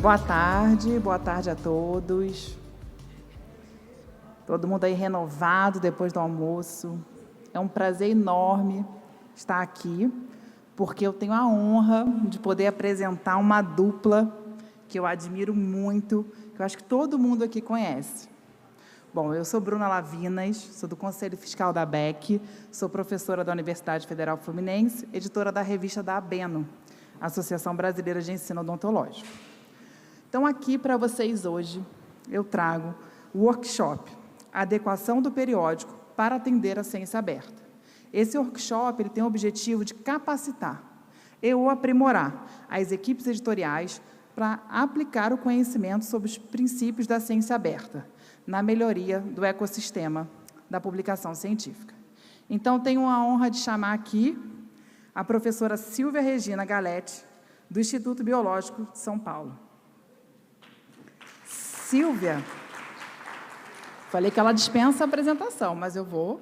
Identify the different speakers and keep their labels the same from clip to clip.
Speaker 1: Boa tarde a todos. Todo mundo aí renovado depois do almoço. É um prazer enorme estar aqui, porque eu tenho a honra de poder apresentar uma dupla que eu admiro muito, que eu acho que todo mundo aqui conhece. Bom, eu sou Bruna Lavinas, sou do Conselho Fiscal da ABEC, sou professora da Universidade Federal Fluminense, editora da revista da ABENO, Associação Brasileira de Ensino Odontológico. Então, aqui para vocês hoje, eu trago o workshop Adequação do Periódico para atender a ciência aberta. Esse workshop ele tem o objetivo de capacitar ou aprimorar as equipes editoriais para aplicar o conhecimento sobre os princípios da ciência aberta, na melhoria do ecossistema da publicação científica. Então, tenho a honra de chamar aqui a professora Silvia Regina Galetti, do Instituto Biológico de São Paulo. Silvia, falei que ela dispensa a apresentação, mas eu vou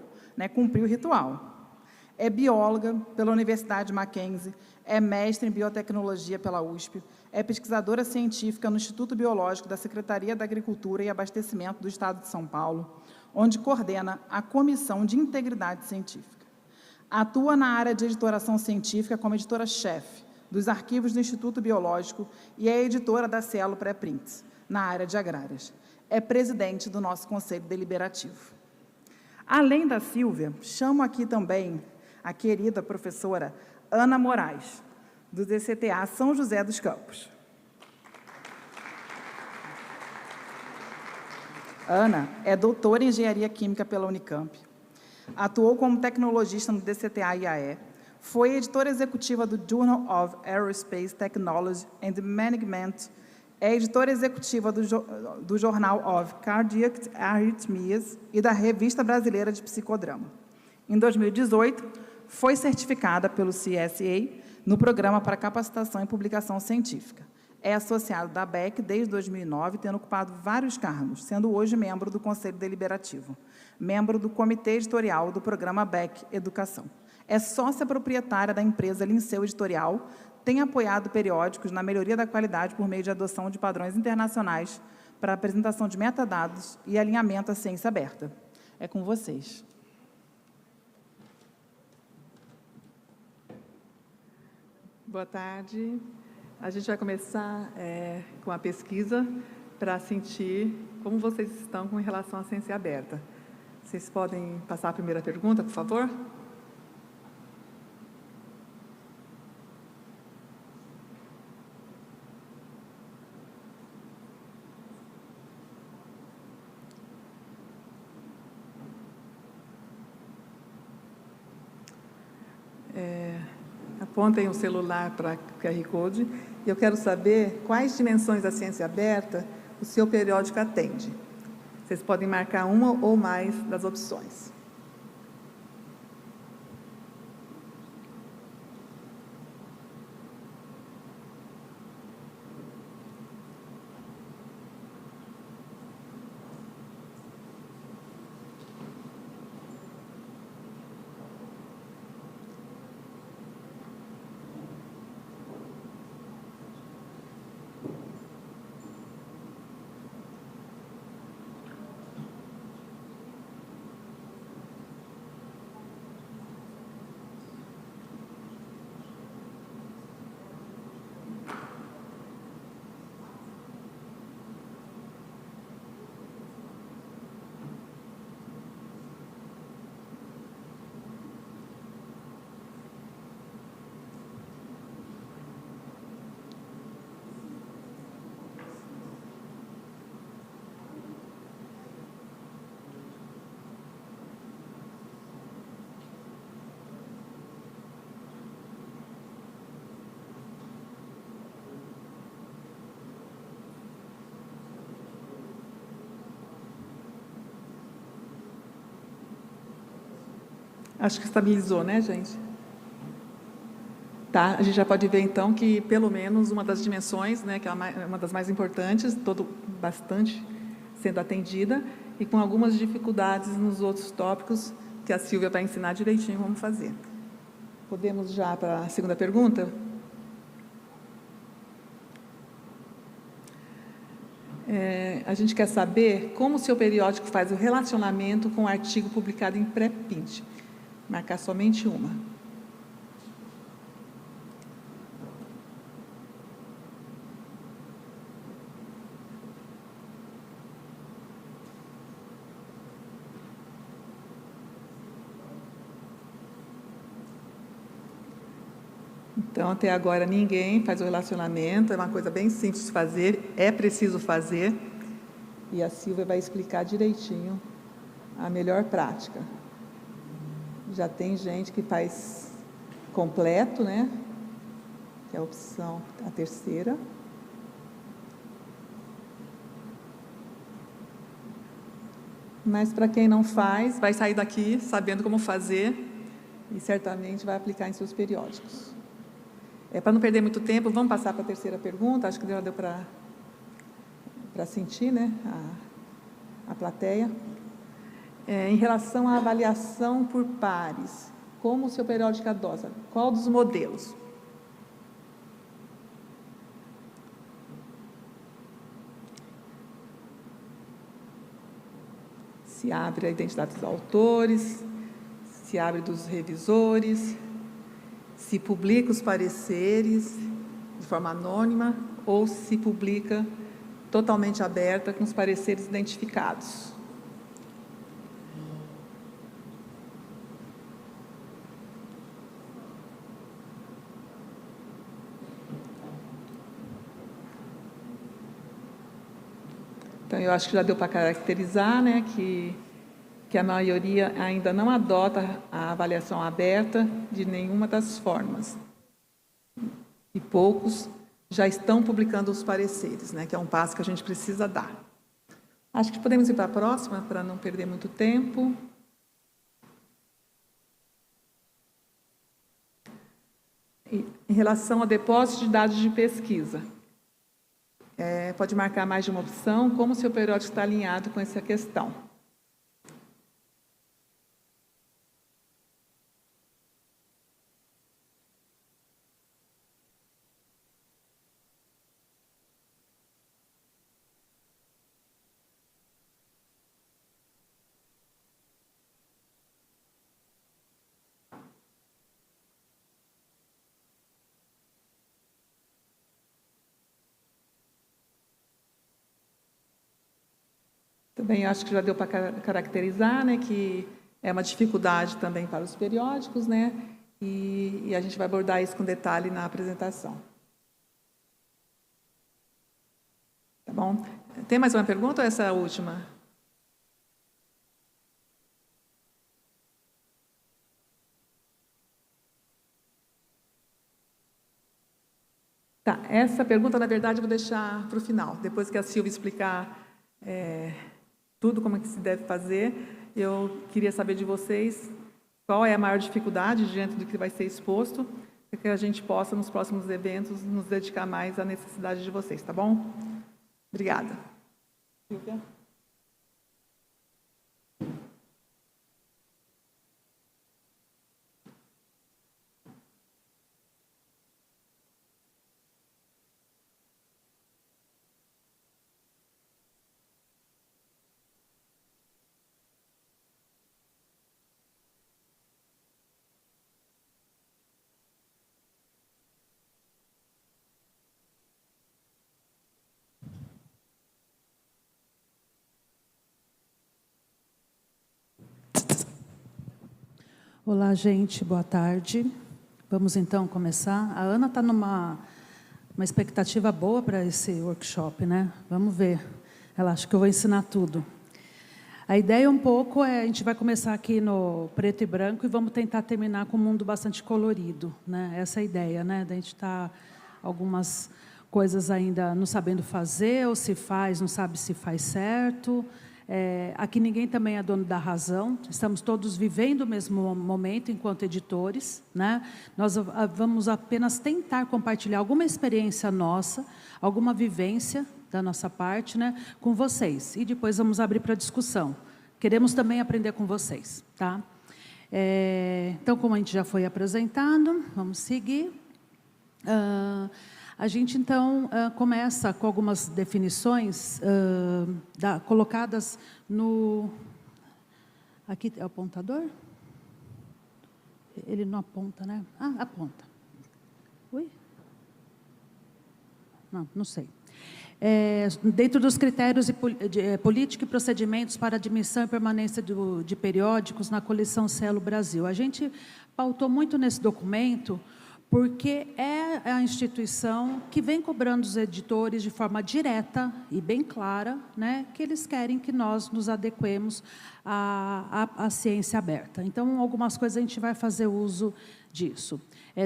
Speaker 1: cumprir o ritual. É bióloga pela Universidade Mackenzie, é mestre em biotecnologia pela USP, é pesquisadora científica no Instituto Biológico da Secretaria da Agricultura e Abastecimento do Estado de São Paulo, onde coordena a Comissão de Integridade Científica. Atua na área de editoração científica como editora-chefe dos arquivos do Instituto Biológico e é editora da Cielo Pré-Prints, na área de agrárias. É presidente do nosso Conselho Deliberativo. Além da Silvia, chamo aqui também a querida professora Ana Moraes, do DCTA São José dos Campos. Ana é doutora em Engenharia Química pela Unicamp, atuou como tecnologista no DCTA-IAE, foi editora executiva do Journal of Aerospace Technology and Management, é editora executiva do Journal of Cardiac Arrhythmias e da Revista Brasileira de Psicodrama. Em 2018, foi certificada pelo CSA no Programa para Capacitação em Publicação Científica. É associado da ABEC desde 2009, tendo ocupado vários cargos, sendo hoje membro do Conselho Deliberativo, membro do Comitê Editorial do Programa ABEC Educação. É sócia proprietária da empresa Linceu Editorial, tem apoiado periódicos na melhoria da qualidade por meio de adoção de padrões internacionais para apresentação de metadados e alinhamento à ciência aberta. É com vocês.
Speaker 2: Boa tarde. A gente vai começar com a pesquisa para sentir como vocês estão com relação à ciência aberta. Vocês podem passar a primeira pergunta, por favor? Apontem o celular para o QR Code e eu quero saber quais dimensões da ciência aberta o seu periódico atende. Vocês podem marcar uma ou mais das opções. Acho que estabilizou, né, gente? Tá, a gente já pode ver, então, que pelo menos uma das dimensões, né, que é uma das mais importantes, bastante sendo atendida, e com algumas dificuldades nos outros tópicos, que a Silvia vai ensinar direitinho como fazer. Podemos já para a segunda pergunta? A gente quer saber como o seu periódico faz o relacionamento com o artigo publicado em pré-print. Marcar somente uma. Então, até agora, ninguém faz o relacionamento, é uma coisa bem simples de fazer, é preciso fazer, e a Silvia vai explicar direitinho a melhor prática. Já tem gente que faz completo, né? Que é a opção, a terceira. Mas para quem não faz, vai sair daqui sabendo como fazer e certamente vai aplicar em seus periódicos. Para não perder muito tempo, vamos passar para a terceira pergunta, acho que já deu para sentir, né, a plateia. Em relação à avaliação por pares, como o seu periódico adota? Qual dos modelos? Se abre a identidade dos autores, se abre dos revisores, se publica os pareceres de forma anônima ou se publica totalmente aberta com os pareceres identificados. Então, eu acho que já deu para caracterizar, né, que a maioria ainda não adota a avaliação aberta de nenhuma das formas. E poucos já estão publicando os pareceres, né, que é um passo que a gente precisa dar. Acho que podemos ir para a próxima, para não perder muito tempo. Em relação ao depósito de dados de pesquisa, pode marcar mais de uma opção, como o seu periódico está alinhado com essa questão. Também acho que já deu para caracterizar, né, que é uma dificuldade também para os periódicos, né, e a gente vai abordar isso com detalhe na apresentação. Tá bom? Tem mais uma pergunta ou essa é a última? Tá, essa pergunta, na verdade, eu vou deixar para o final, depois que a Silvia explicar tudo como é que se deve fazer. Eu queria saber de vocês qual é a maior dificuldade diante do que vai ser exposto, para que a gente possa, nos próximos eventos, nos dedicar mais à necessidade de vocês, tá bom? Obrigada. Silvia?
Speaker 3: Olá, gente, boa tarde. Vamos então começar. A Ana está numa expectativa boa para esse workshop, né? Vamos ver. Ela acha que eu vou ensinar tudo. A ideia um pouco a gente vai começar aqui no preto e branco e vamos tentar terminar com um mundo bastante colorido, né? Essa é a ideia, né? Da gente estar algumas coisas ainda não sabendo fazer, ou se faz, não sabe se faz certo. Aqui ninguém também é dono da razão, estamos todos vivendo o mesmo momento enquanto editores, né? Nós vamos apenas tentar compartilhar alguma experiência nossa, alguma vivência da nossa parte, né, com vocês, e depois vamos abrir para discussão. Queremos também aprender com vocês, tá? Então, como a gente já foi apresentado, vamos seguir. A gente, então, começa com algumas definições colocadas no... Aqui é o apontador? Ele não aponta, né? Ah, aponta. Ui? Não sei. Dentro dos critérios de política e procedimentos para admissão e permanência de periódicos na coleção Cielo Brasil. A gente pautou muito nesse documento porque é a instituição que vem cobrando os editores de forma direta e bem clara, né, que eles querem que nós nos adequemos à ciência aberta. Então, algumas coisas a gente vai fazer uso disso,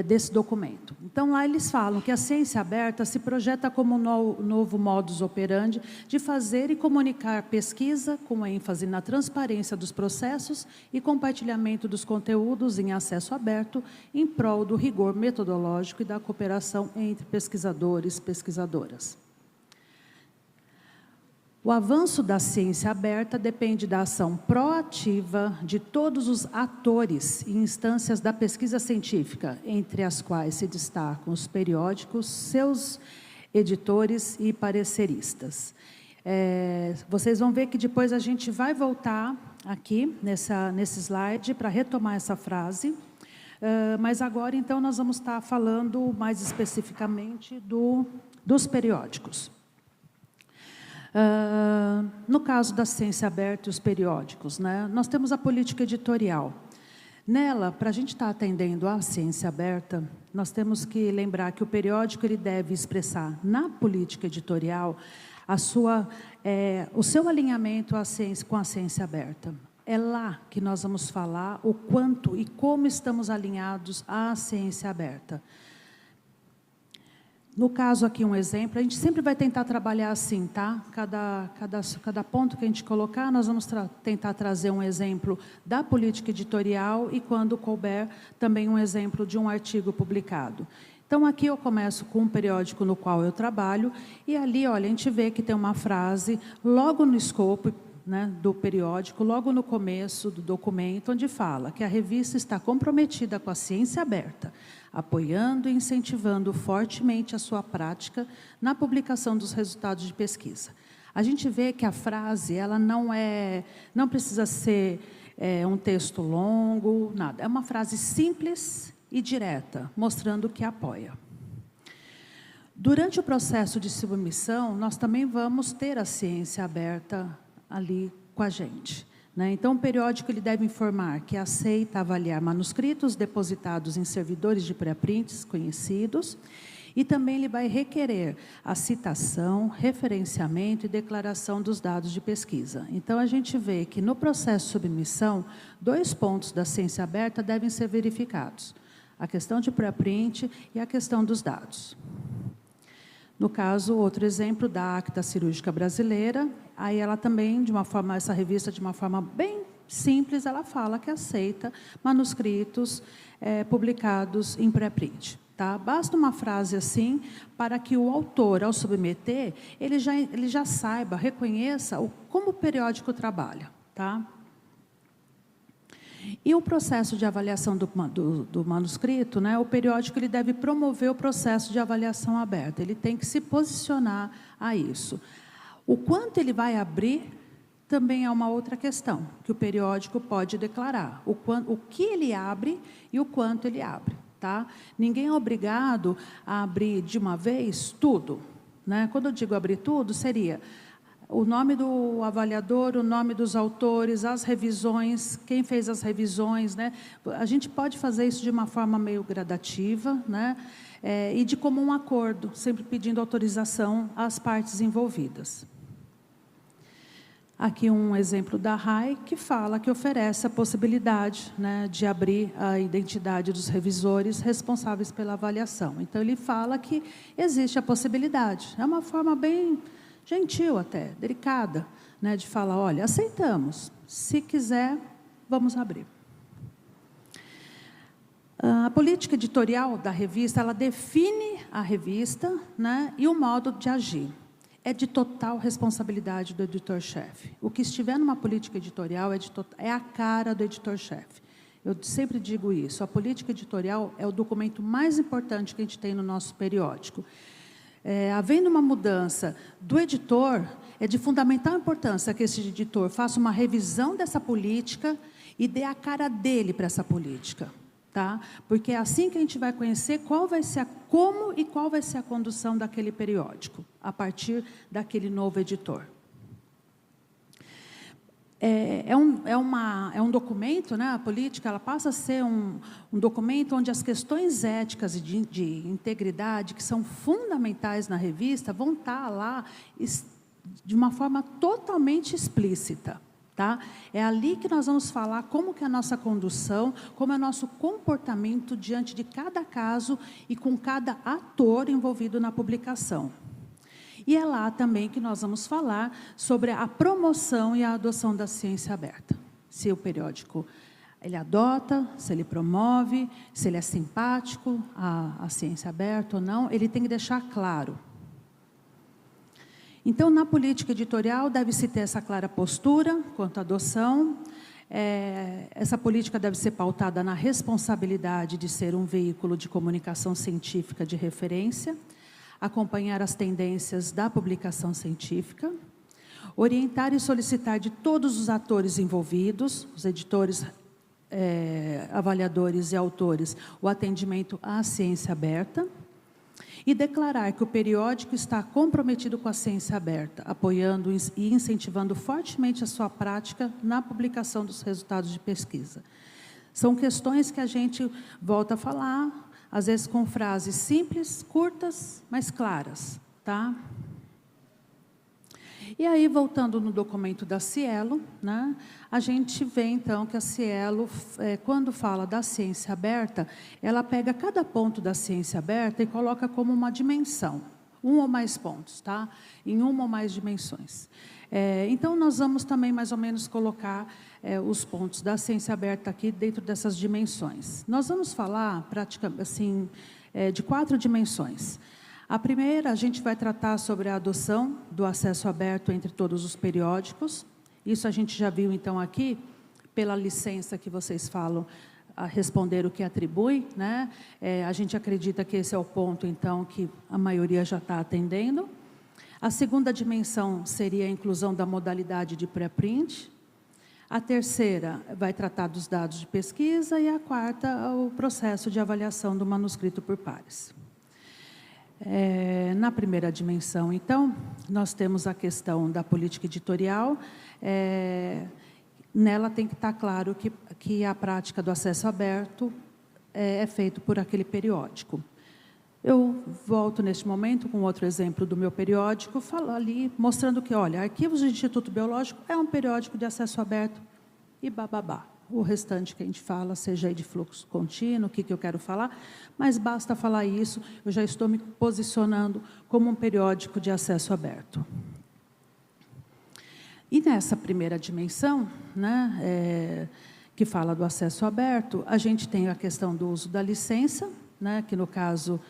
Speaker 3: desse documento. Então, lá eles falam que a ciência aberta se projeta como um novo modus operandi de fazer e comunicar pesquisa com ênfase na transparência dos processos e compartilhamento dos conteúdos em acesso aberto em prol do rigor metodológico e da cooperação entre pesquisadores e pesquisadoras. O avanço da ciência aberta depende da ação proativa de todos os atores e instâncias da pesquisa científica, entre as quais se destacam os periódicos, seus editores e pareceristas. Vocês vão ver que depois a gente vai voltar aqui nesse slide para retomar essa frase, mas agora, então, nós vamos estar falando mais especificamente dos periódicos. No caso da ciência aberta e os periódicos, né, nós temos a política editorial. Nela, para a gente estar atendendo à ciência aberta, nós temos que lembrar que o periódico ele deve expressar na política editorial o seu alinhamento com a ciência aberta. É lá que nós vamos falar o quanto e como estamos alinhados à ciência aberta. No caso aqui, um exemplo, a gente sempre vai tentar trabalhar assim, tá? Cada ponto que a gente colocar, nós vamos tentar trazer um exemplo da política editorial e, quando couber, também um exemplo de um artigo publicado. Então, aqui eu começo com um periódico no qual eu trabalho, e ali, olha, a gente vê que tem uma frase logo no escopo, né, do periódico, logo no começo do documento, onde fala que a revista está comprometida com a ciência aberta, apoiando e incentivando fortemente a sua prática na publicação dos resultados de pesquisa. A gente vê que a frase, ela não precisa ser um texto longo, nada. É uma frase simples e direta, mostrando que apoia. Durante o processo de submissão, nós também vamos ter a ciência aberta ali com a gente, né? Então, o periódico ele deve informar que aceita avaliar manuscritos depositados em servidores de pré-prints conhecidos, e também ele vai requerer a citação, referenciamento e declaração dos dados de pesquisa. Então, a gente vê que no processo de submissão, 2 pontos da ciência aberta devem ser verificados: a questão de pré-print e a questão dos dados. No caso, outro exemplo da Acta Cirúrgica Brasileira, aí ela também, essa revista, de uma forma bem simples, ela fala que aceita manuscritos publicados em pré-print. Tá? Basta uma frase assim, para que o autor, ao submeter, ele já saiba, reconheça como o periódico trabalha. Tá? E o processo de avaliação do manuscrito, né, o periódico ele deve promover o processo de avaliação aberta, ele tem que se posicionar a isso. O quanto ele vai abrir também é uma outra questão, que o periódico pode declarar, o que ele abre e o quanto ele abre. Tá? Ninguém é obrigado a abrir de uma vez tudo, né? Quando eu digo abrir tudo, seria o nome do avaliador, o nome dos autores, as revisões, quem fez as revisões, né? A gente pode fazer isso de uma forma meio gradativa, né? E de comum acordo, sempre pedindo autorização às partes envolvidas. Aqui um exemplo da RAI, que fala que oferece a possibilidade, né, de abrir a identidade dos revisores responsáveis pela avaliação. Então, ele fala que existe a possibilidade. É uma forma bem gentil até, delicada, né, de falar, olha, aceitamos, se quiser, vamos abrir. A política editorial da revista, ela define a revista, né, e o modo de agir. É de total responsabilidade do editor-chefe. O que estiver numa política editorial é a cara do editor-chefe. Eu sempre digo isso, a política editorial é o documento mais importante que a gente tem no nosso periódico. havendo uma mudança do editor, é de fundamental importância que esse editor faça uma revisão dessa política e dê a cara dele para essa política, tá? Porque é assim que a gente vai conhecer qual vai ser como e qual vai ser a condução daquele periódico, a partir daquele novo editor. É um documento, né? A política ela passa a ser um documento onde as questões éticas e de integridade, que são fundamentais na revista, vão estar lá de uma forma totalmente explícita. Tá? É ali que nós vamos falar como que é a nossa condução, como é o nosso comportamento diante de cada caso e com cada ator envolvido na publicação. E é lá também que nós vamos falar sobre a promoção e a adoção da ciência aberta. Se o periódico ele adota, se ele promove, se ele é simpático à ciência aberta ou não, ele tem que deixar claro. Então, na política editorial, deve-se ter essa clara postura quanto à adoção. Essa política deve ser pautada na responsabilidade de ser um veículo de comunicação científica de referência, acompanhar as tendências da publicação científica, orientar e solicitar de todos os atores envolvidos, os editores, avaliadores e autores, o atendimento à ciência aberta, e declarar que o periódico está comprometido com a ciência aberta, apoiando e incentivando fortemente a sua prática na publicação dos resultados de pesquisa. São questões que a gente volta a falar, às vezes com frases simples, curtas, mas claras, tá? E aí, voltando no documento da Cielo, né, a gente vê, então, que a Cielo, quando fala da ciência aberta, ela pega cada ponto da ciência aberta e coloca como uma dimensão, um ou mais pontos, tá? Em uma ou mais dimensões. Então, nós vamos também, mais ou menos, colocar os pontos da ciência aberta aqui dentro dessas dimensões. Nós vamos falar, praticamente, assim, de 4 dimensões. A primeira, a gente vai tratar sobre a adoção do acesso aberto entre todos os periódicos. Isso a gente já viu, então, aqui, pela licença que vocês falam, a responder o que atribui, né? A gente acredita que esse é o ponto, então, que a maioria já está atendendo. A segunda dimensão seria a inclusão da modalidade de pré-print. A terceira vai tratar dos dados de pesquisa e a quarta, o processo de avaliação do manuscrito por pares. Na primeira dimensão, então, nós temos a questão da política editorial. Nela tem que estar claro que a prática do acesso aberto é feito por aquele periódico. Eu volto neste momento com outro exemplo do meu periódico, falo ali, mostrando que, olha, Arquivos do Instituto Biológico é um periódico de acesso aberto e bababá. O restante que a gente fala, seja aí de fluxo contínuo, o que eu quero falar, mas basta falar isso, eu já estou me posicionando como um periódico de acesso aberto. E nessa primeira dimensão, né, que fala do acesso aberto, a gente tem a questão do uso da licença, né, que no caso,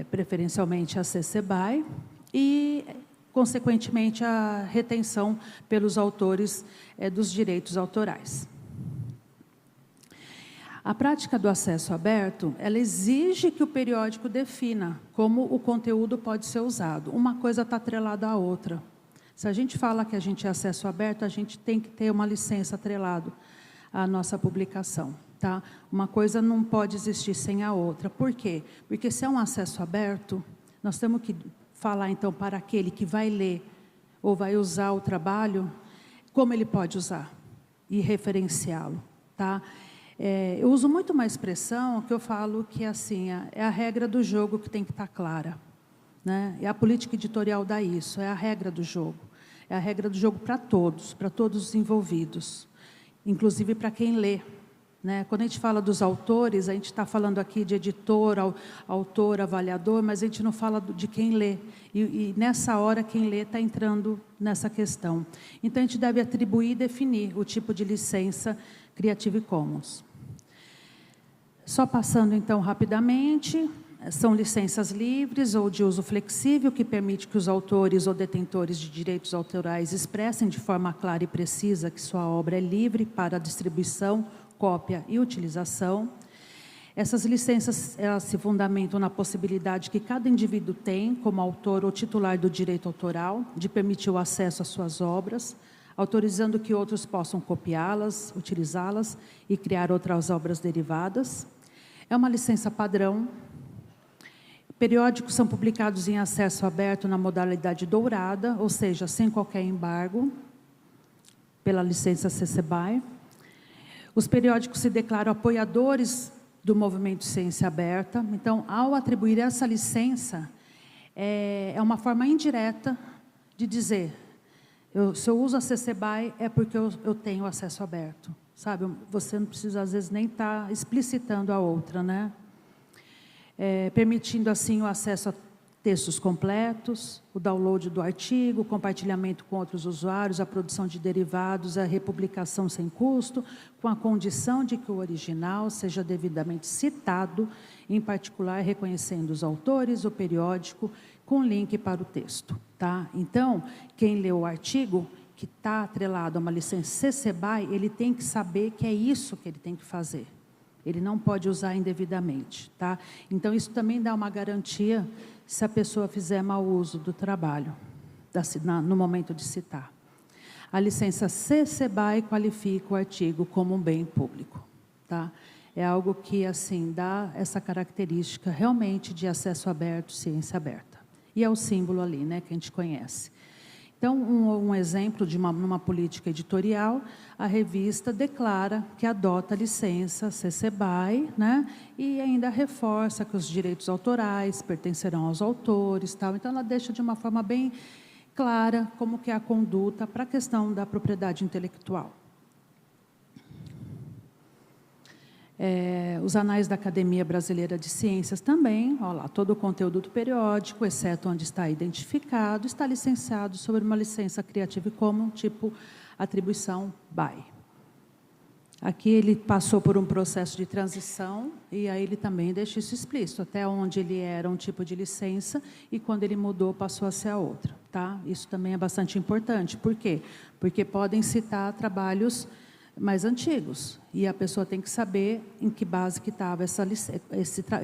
Speaker 3: preferencialmente a CC BY, e consequentemente, a retenção pelos autores dos direitos autorais. A prática do acesso aberto, ela exige que o periódico defina como o conteúdo pode ser usado. Uma coisa está atrelada à outra. Se a gente fala que a gente é acesso aberto, a gente tem que ter uma licença atrelada à nossa publicação. Tá? Uma coisa não pode existir sem a outra. Por quê? Porque se é um acesso aberto, nós temos que falar, então, para aquele que vai ler ou vai usar o trabalho, como ele pode usar e referenciá-lo. Tá? Eu uso muito uma expressão que eu falo que assim, é a regra do jogo que tem que estar clara. Né? E a política editorial dá isso, é a regra do jogo. É a regra do jogo para todos os envolvidos, inclusive para quem lê. Né? Quando a gente fala dos autores, a gente está falando aqui de editor, autor, avaliador, mas a gente não fala de quem lê. E nessa hora, quem lê está entrando nessa questão. Então, a gente deve atribuir e definir o tipo de licença Creative Commons. Só passando, então, rapidamente, são licenças livres ou de uso flexível, que permite que os autores ou detentores de direitos autorais expressem de forma clara e precisa que sua obra é livre para distribuição, cópia e utilização. Essas licenças, elas se fundamentam na possibilidade que cada indivíduo tem, como autor ou titular do direito autoral, de permitir o acesso às suas obras, autorizando que outros possam copiá-las, utilizá-las e criar outras obras derivadas. É uma licença padrão. Periódicos são publicados em acesso aberto na modalidade dourada, ou seja, sem qualquer embargo, pela licença CC BY. Os periódicos se declaram apoiadores do movimento Ciência Aberta. Então, ao atribuir essa licença, é uma forma indireta de dizer, se eu uso a CC BY é porque eu tenho acesso aberto, sabe? Você não precisa, às vezes, nem estar explicitando a outra, né? Permitindo, assim, o acesso a textos completos, o download do artigo, o compartilhamento com outros usuários, a produção de derivados, a republicação sem custo, com a condição de que o original seja devidamente citado, em particular reconhecendo os autores, o periódico, com link para o texto. Tá? Então, quem lê o artigo, que está atrelado a uma licença CC BY, ele tem que saber que é isso que ele tem que fazer. Ele não pode usar indevidamente. Tá? Então, isso também dá uma garantia se a pessoa fizer mau uso do trabalho, no momento de citar. A licença CC BY qualifica o artigo como um bem público. Tá? É algo que, assim, dá essa característica realmente de acesso aberto, ciência aberta. E é o símbolo ali, né, que a gente conhece. Então, um exemplo de numa política editorial, a revista declara que adota a licença CC BY, né, e ainda reforça que os direitos autorais pertencerão aos autores, tal. Então, ela deixa de uma forma bem clara como que é a conduta para a questão da propriedade intelectual. Os anais da Academia Brasileira de Ciências também, olha lá, todo o conteúdo do periódico, exceto onde está identificado, está licenciado sobre uma licença Creative Commons, tipo atribuição BY. Aqui ele passou por um processo de transição, e aí ele também deixa isso explícito, até onde ele era um tipo de licença, e quando ele mudou, passou a ser a outra. Tá? Isso também é bastante importante. Por quê? Porque podem citar trabalhos mais antigos, e a pessoa tem que saber em que base que estava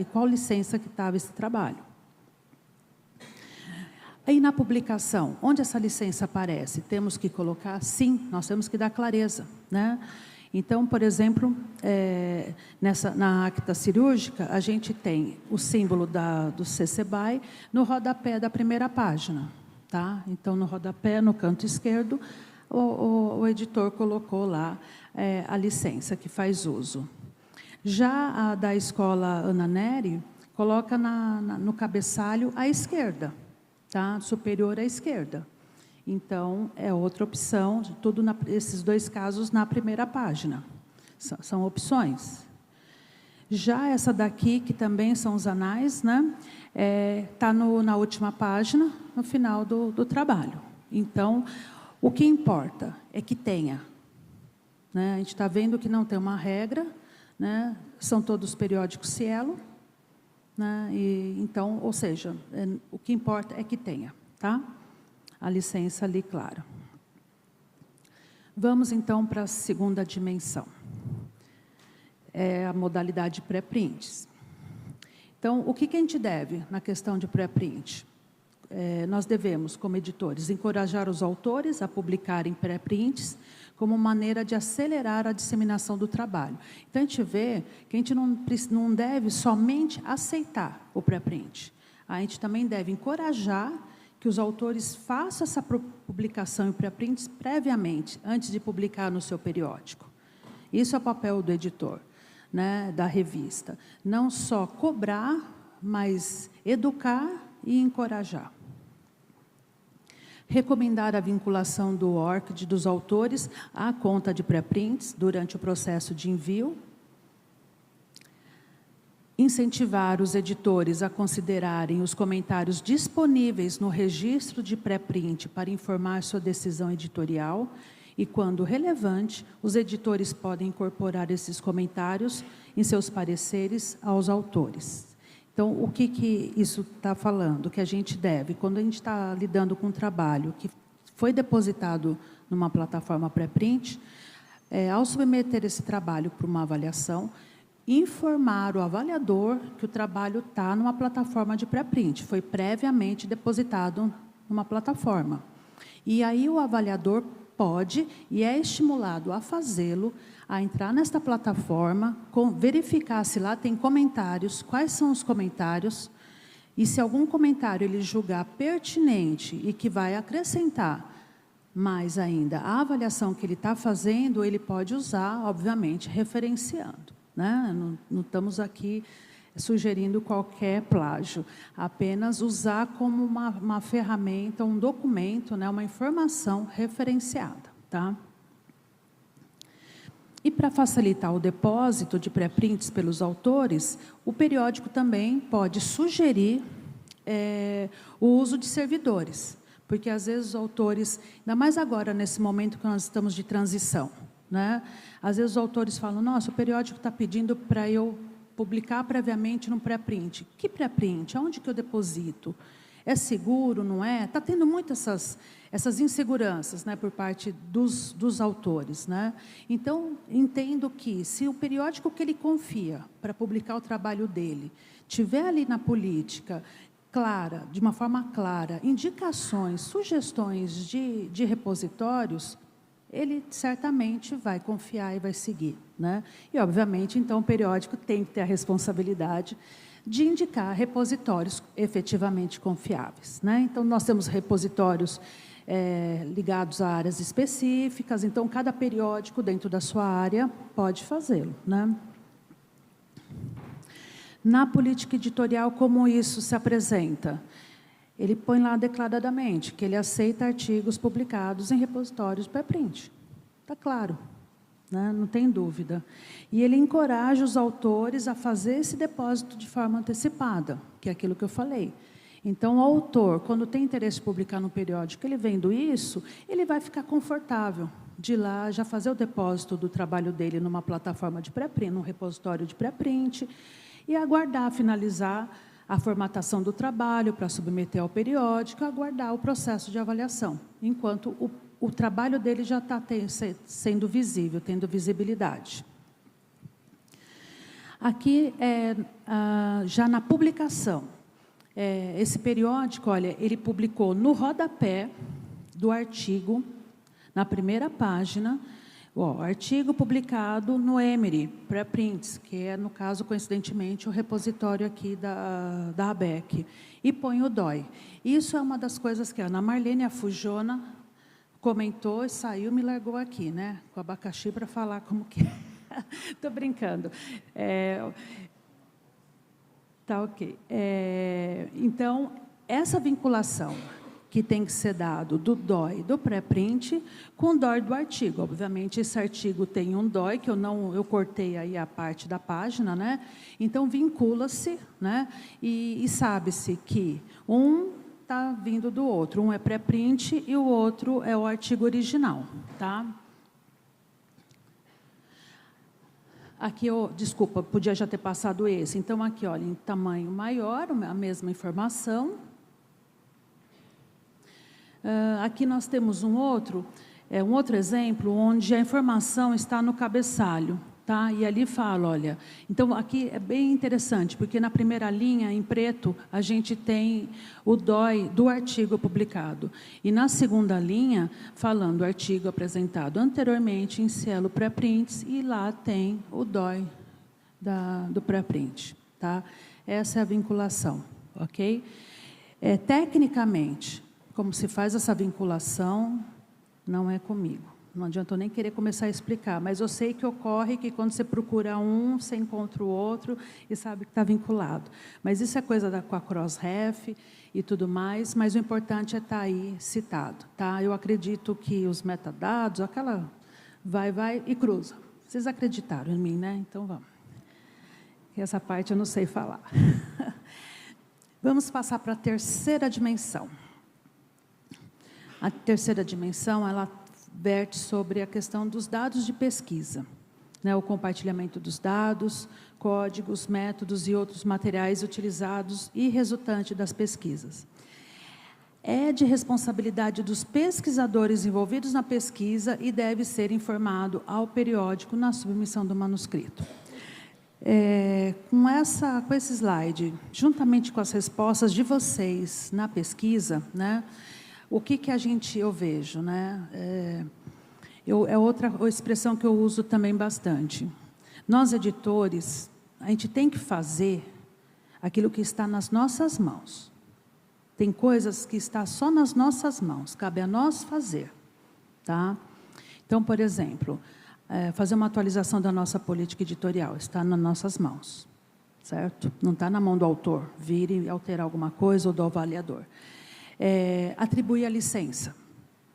Speaker 3: qual licença que estava esse trabalho. Aí na publicação, onde essa licença aparece? Temos que colocar, sim, nós temos que dar clareza, né? Então, por exemplo, na acta cirúrgica, a gente tem o símbolo do CC BY no rodapé da primeira página. Tá? Então, no rodapé, no canto esquerdo, o editor colocou lá a licença que faz uso. Já a da escola Ana Nery, coloca no cabeçalho à esquerda, tá? Superior à esquerda. Então, é outra opção, esses dois casos na primeira página. São opções. Já essa daqui, que também são os anais, né? Está na última página, no final do trabalho. Então, o que importa é que tenha. Né? A gente está vendo que não tem uma regra, né? São todos periódicos Cielo. Né? Então, ou seja, o que importa é que tenha. Tá? A licença ali, claro. Vamos, então, para a segunda dimensão. A modalidade pré-prints. Então, o que a gente deve na questão de pré-print? Nós devemos, como editores, encorajar os autores a publicarem pré-prints como maneira de acelerar a disseminação do trabalho. Então, a gente vê que a gente não deve somente aceitar o pré-print. A gente também deve encorajar que os autores façam essa publicação em pré-prints previamente, antes de publicar no seu periódico. Isso é o papel do editor, né, da revista. Não só cobrar, mas educar e encorajar. Recomendar a vinculação do ORCID dos autores à conta de pré-prints durante o processo de envio. Incentivar os editores a considerarem os comentários disponíveis no registro de pré-print para informar sua decisão editorial e, quando relevante, os editores podem incorporar esses comentários em seus pareceres aos autores. Então, o que isso está falando? Que a gente deve, quando a gente está lidando com um trabalho que foi depositado numa plataforma pré-print, ao submeter esse trabalho para uma avaliação, informar o avaliador que o trabalho está numa plataforma de pré-print, foi previamente depositado numa plataforma. E aí o avaliador pode e é estimulado a fazê-lo, a entrar nesta plataforma, verificar se lá tem comentários, quais são os comentários, e se algum comentário ele julgar pertinente e que vai acrescentar mais ainda a avaliação que ele está fazendo, ele pode usar, obviamente, referenciando, né? Não estamos aqui sugerindo qualquer plágio, apenas usar como uma ferramenta, um documento, né? Uma informação referenciada, tá? E para facilitar o depósito de pré-prints pelos autores, o periódico também pode sugerir o uso de servidores, porque às vezes os autores, ainda mais agora nesse momento que nós estamos de transição, né? Às vezes os autores falam, nossa, o periódico está pedindo para eu publicar previamente num pré-print. Que pré-print? Aonde que eu deposito? É seguro, não é? Está tendo muitas essas inseguranças, né, por parte dos autores, né? Então, entendo que se o periódico que ele confia para publicar o trabalho dele tiver ali na política clara, de uma forma clara, indicações, sugestões de repositórios, ele certamente vai confiar e vai seguir, né? E, obviamente, então, o periódico tem que ter a responsabilidade de indicar repositórios efetivamente confiáveis, né? Então, nós temos repositórios ligados a áreas específicas, então, cada periódico dentro da sua área pode fazê-lo, né? Na política editorial, como isso se apresenta? Ele põe lá declaradamente que ele aceita artigos publicados em repositórios pré-print. Está claro, né? Não tem dúvida. E ele encoraja os autores a fazer esse depósito de forma antecipada, que é aquilo que eu falei. Então, o autor, quando tem interesse em publicar no periódico, ele vendo isso, ele vai ficar confortável de ir lá já fazer o depósito do trabalho dele numa plataforma de pré-print, num repositório de pré-print, e aguardar finalizar a formatação do trabalho para submeter ao periódico, aguardar o processo de avaliação, enquanto o trabalho dele já está sendo visível, tendo visibilidade. Aqui, já na publicação, esse periódico, olha, ele publicou no rodapé do artigo, na primeira página, artigo publicado no Emery, pré-prints, que é, no caso, coincidentemente, o repositório aqui da ABEC, e põe o DOI. Isso é uma das coisas que a Ana Marlene, a Fujona, comentou e saiu, me largou aqui, né, com abacaxi para falar como que é. Estou brincando. Tá ok. Então, essa vinculação que tem que ser dado do DOI do pré-print com o DOI do artigo. Obviamente, esse artigo tem um DOI, que eu cortei aí a parte da página, né? Então, vincula-se, né? E sabe-se que um está vindo do outro. Um é pré-print e o outro é o artigo original, tá? Aqui, desculpa, podia já ter passado esse. Então, aqui, olha, em tamanho maior, a mesma informação. Aqui nós temos um outro exemplo, onde a informação está no cabeçalho, tá? E ali fala, olha, então aqui é bem interessante, porque na primeira linha, em preto, a gente tem o DOI do artigo publicado. E na segunda linha, falando artigo apresentado anteriormente em selo pré-prints, e lá tem o DOI do pré-print, tá? Essa é a vinculação, ok? Tecnicamente, como se faz essa vinculação, não é comigo. Não adianta eu nem querer começar a explicar, mas eu sei que ocorre que quando você procura um, você encontra o outro e sabe que está vinculado. Mas isso é coisa com a Crossref e tudo mais, mas o importante é estar aí citado, tá? Eu acredito que os metadados, aquela vai e cruza. Vocês acreditaram em mim, né? Então vamos. Essa parte eu não sei falar. Vamos passar para a terceira dimensão. A terceira dimensão, ela verte sobre a questão dos dados de pesquisa, né? O compartilhamento dos dados, códigos, métodos e outros materiais utilizados e resultante das pesquisas. É de responsabilidade dos pesquisadores envolvidos na pesquisa e deve ser informado ao periódico na submissão do manuscrito. Com esse slide, juntamente com as respostas de vocês na pesquisa, né, o que eu vejo, né? É outra expressão que eu uso também bastante. Nós, editores, a gente tem que fazer aquilo que está nas nossas mãos. Tem coisas que estão só nas nossas mãos, cabe a nós fazer. Tá? Então, por exemplo, fazer uma atualização da nossa política editorial, está nas nossas mãos, certo? Não está na mão do autor, vir e alterar alguma coisa, ou do avaliador. Atribuir a licença,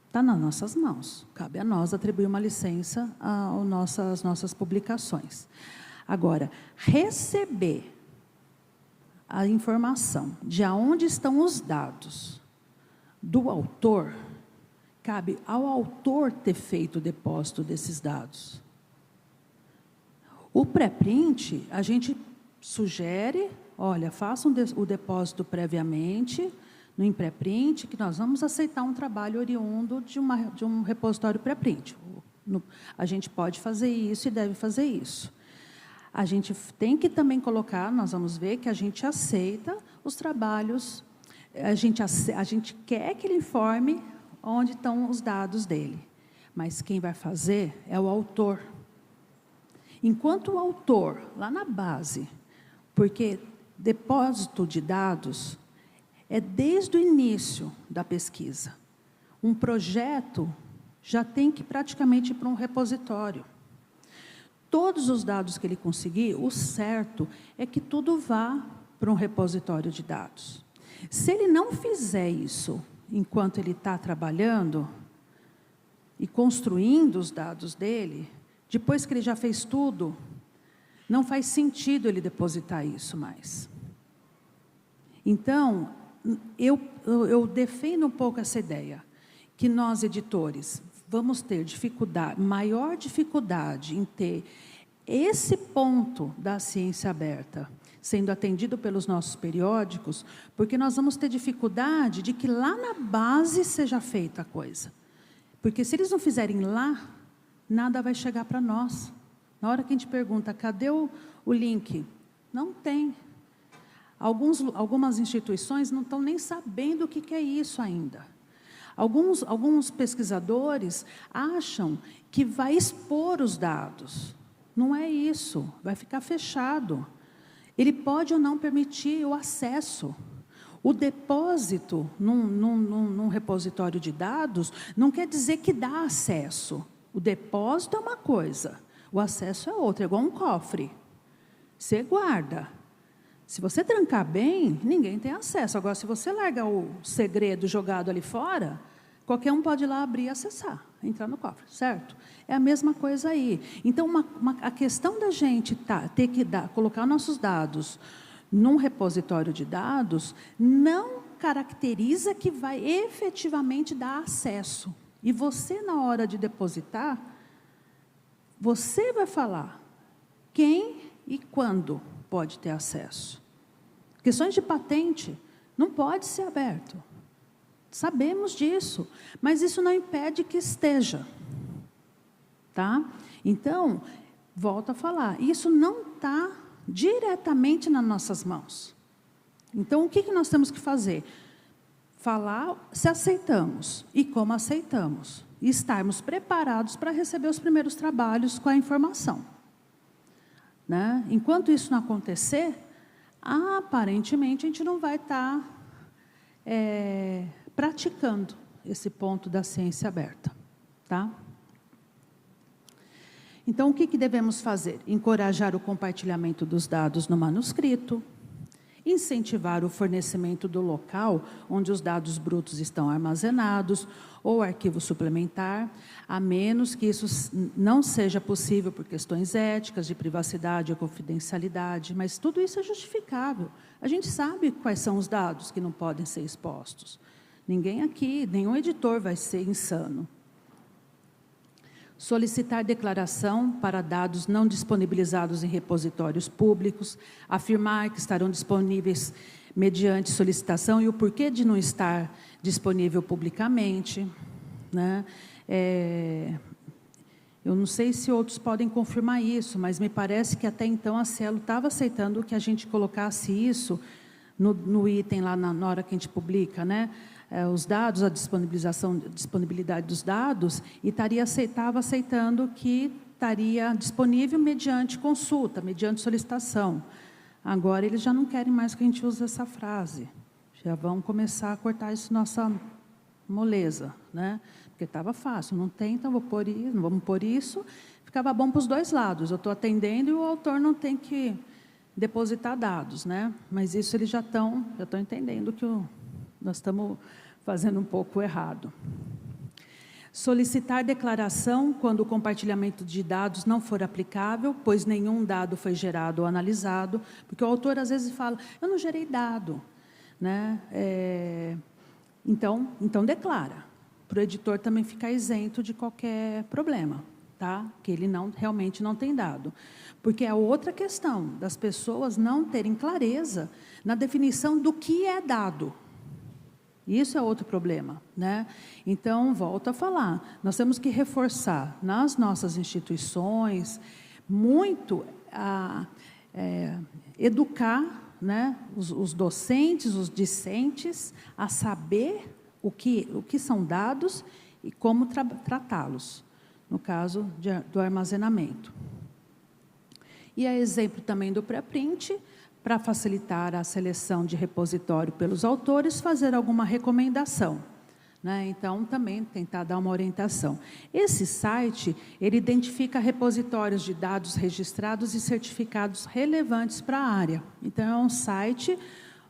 Speaker 3: está nas nossas mãos, cabe a nós atribuir uma licença às nossas publicações. Agora, receber a informação de aonde estão os dados do autor, cabe ao autor ter feito o depósito desses dados. O pré-print, a gente sugere, olha, façam o depósito previamente, no pré-print, que nós vamos aceitar um trabalho oriundo de um repositório pré-print. A gente pode fazer isso e deve fazer isso. A gente tem que também colocar, nós vamos ver que a gente aceita os trabalhos, a gente quer que ele informe onde estão os dados dele. Mas quem vai fazer é o autor. Enquanto o autor, lá na base, porque depósito de dados é desde o início da pesquisa. Um projeto já tem que praticamente ir para um repositório. Todos os dados que ele conseguir, o certo é que tudo vá para um repositório de dados. Se ele não fizer isso enquanto ele está trabalhando e construindo os dados dele, depois que ele já fez tudo, não faz sentido ele depositar isso mais. Então, eu defendo um pouco essa ideia, que nós, editores, vamos ter maior dificuldade em ter esse ponto da ciência aberta sendo atendido pelos nossos periódicos, porque nós vamos ter dificuldade de que lá na base seja feita a coisa. Porque se eles não fizerem lá, nada vai chegar para nós. Na hora que a gente pergunta, cadê o link? Não tem. Algumas instituições não estão nem sabendo o que é isso ainda. Alguns pesquisadores acham que vai expor os dados. Não é isso, vai ficar fechado. Ele pode ou não permitir o acesso. O depósito num repositório de dados não quer dizer que dá acesso. O depósito é uma coisa, o acesso é outra, é igual um cofre. Você guarda. Se você trancar bem, ninguém tem acesso. Agora, se você largar o segredo jogado ali fora, qualquer um pode ir lá abrir e acessar, entrar no cofre, certo? É a mesma coisa aí. Então, a questão da gente ter que colocar nossos dados num repositório de dados, não caracteriza que vai efetivamente dar acesso. E você, na hora de depositar, você vai falar quem e quando pode ter acesso. Questões de patente não pode ser aberto. Sabemos disso, mas isso não impede que esteja. Tá? Então, volto a falar, isso não está diretamente nas nossas mãos. Então, o que nós temos que fazer? Falar se aceitamos e como aceitamos. E estarmos preparados para receber os primeiros trabalhos com a informação. Né? Enquanto isso não acontecer, aparentemente a gente não vai estar praticando esse ponto da ciência aberta. Tá? Então, o que devemos fazer? Encorajar o compartilhamento dos dados no manuscrito, incentivar o fornecimento do local onde os dados brutos estão armazenados, ou arquivo suplementar, a menos que isso não seja possível por questões éticas, de privacidade ou confidencialidade, mas tudo isso é justificável. A gente sabe quais são os dados que não podem ser expostos. Ninguém aqui, nenhum editor vai ser insano. Solicitar declaração para dados não disponibilizados em repositórios públicos, afirmar que estarão disponíveis mediante solicitação e o porquê de não estar disponível publicamente. Né? Eu não sei se outros podem confirmar isso, mas me parece que até então a Cielo estava aceitando que a gente colocasse isso no item lá na hora que a gente publica, né? Os dados, a disponibilidade dos dados, e estava aceitando que estaria disponível mediante consulta, mediante solicitação. Agora eles já não querem mais que a gente use essa frase. Já vão começar a cortar isso nossa moleza, né? Porque estava fácil, não tem, então vou pôr isso, não vamos pôr isso. Ficava bom para os dois lados. Eu estou atendendo e o autor não tem que depositar dados, né? Mas isso eles já estão entendendo que nós estamos fazendo um pouco errado. Solicitar declaração quando o compartilhamento de dados não for aplicável, pois nenhum dado foi gerado ou analisado, porque o autor às vezes fala, eu não gerei dado, né? Então declara, para o editor também ficar isento de qualquer problema, tá? Que ele realmente não tem dado. Porque é outra questão das pessoas não terem clareza na definição do que é dado. Isso é outro problema, né? Então, volto a falar, nós temos que reforçar nas nossas instituições muito educar, né, os docentes, os discentes, a saber o que são dados e como tratá-los, no caso do armazenamento. E é exemplo também do pré-print, para facilitar a seleção de repositório pelos autores, fazer alguma recomendação, né? Então, também tentar dar uma orientação. Esse site, ele identifica repositórios de dados registrados e certificados relevantes para a área. Então, é um site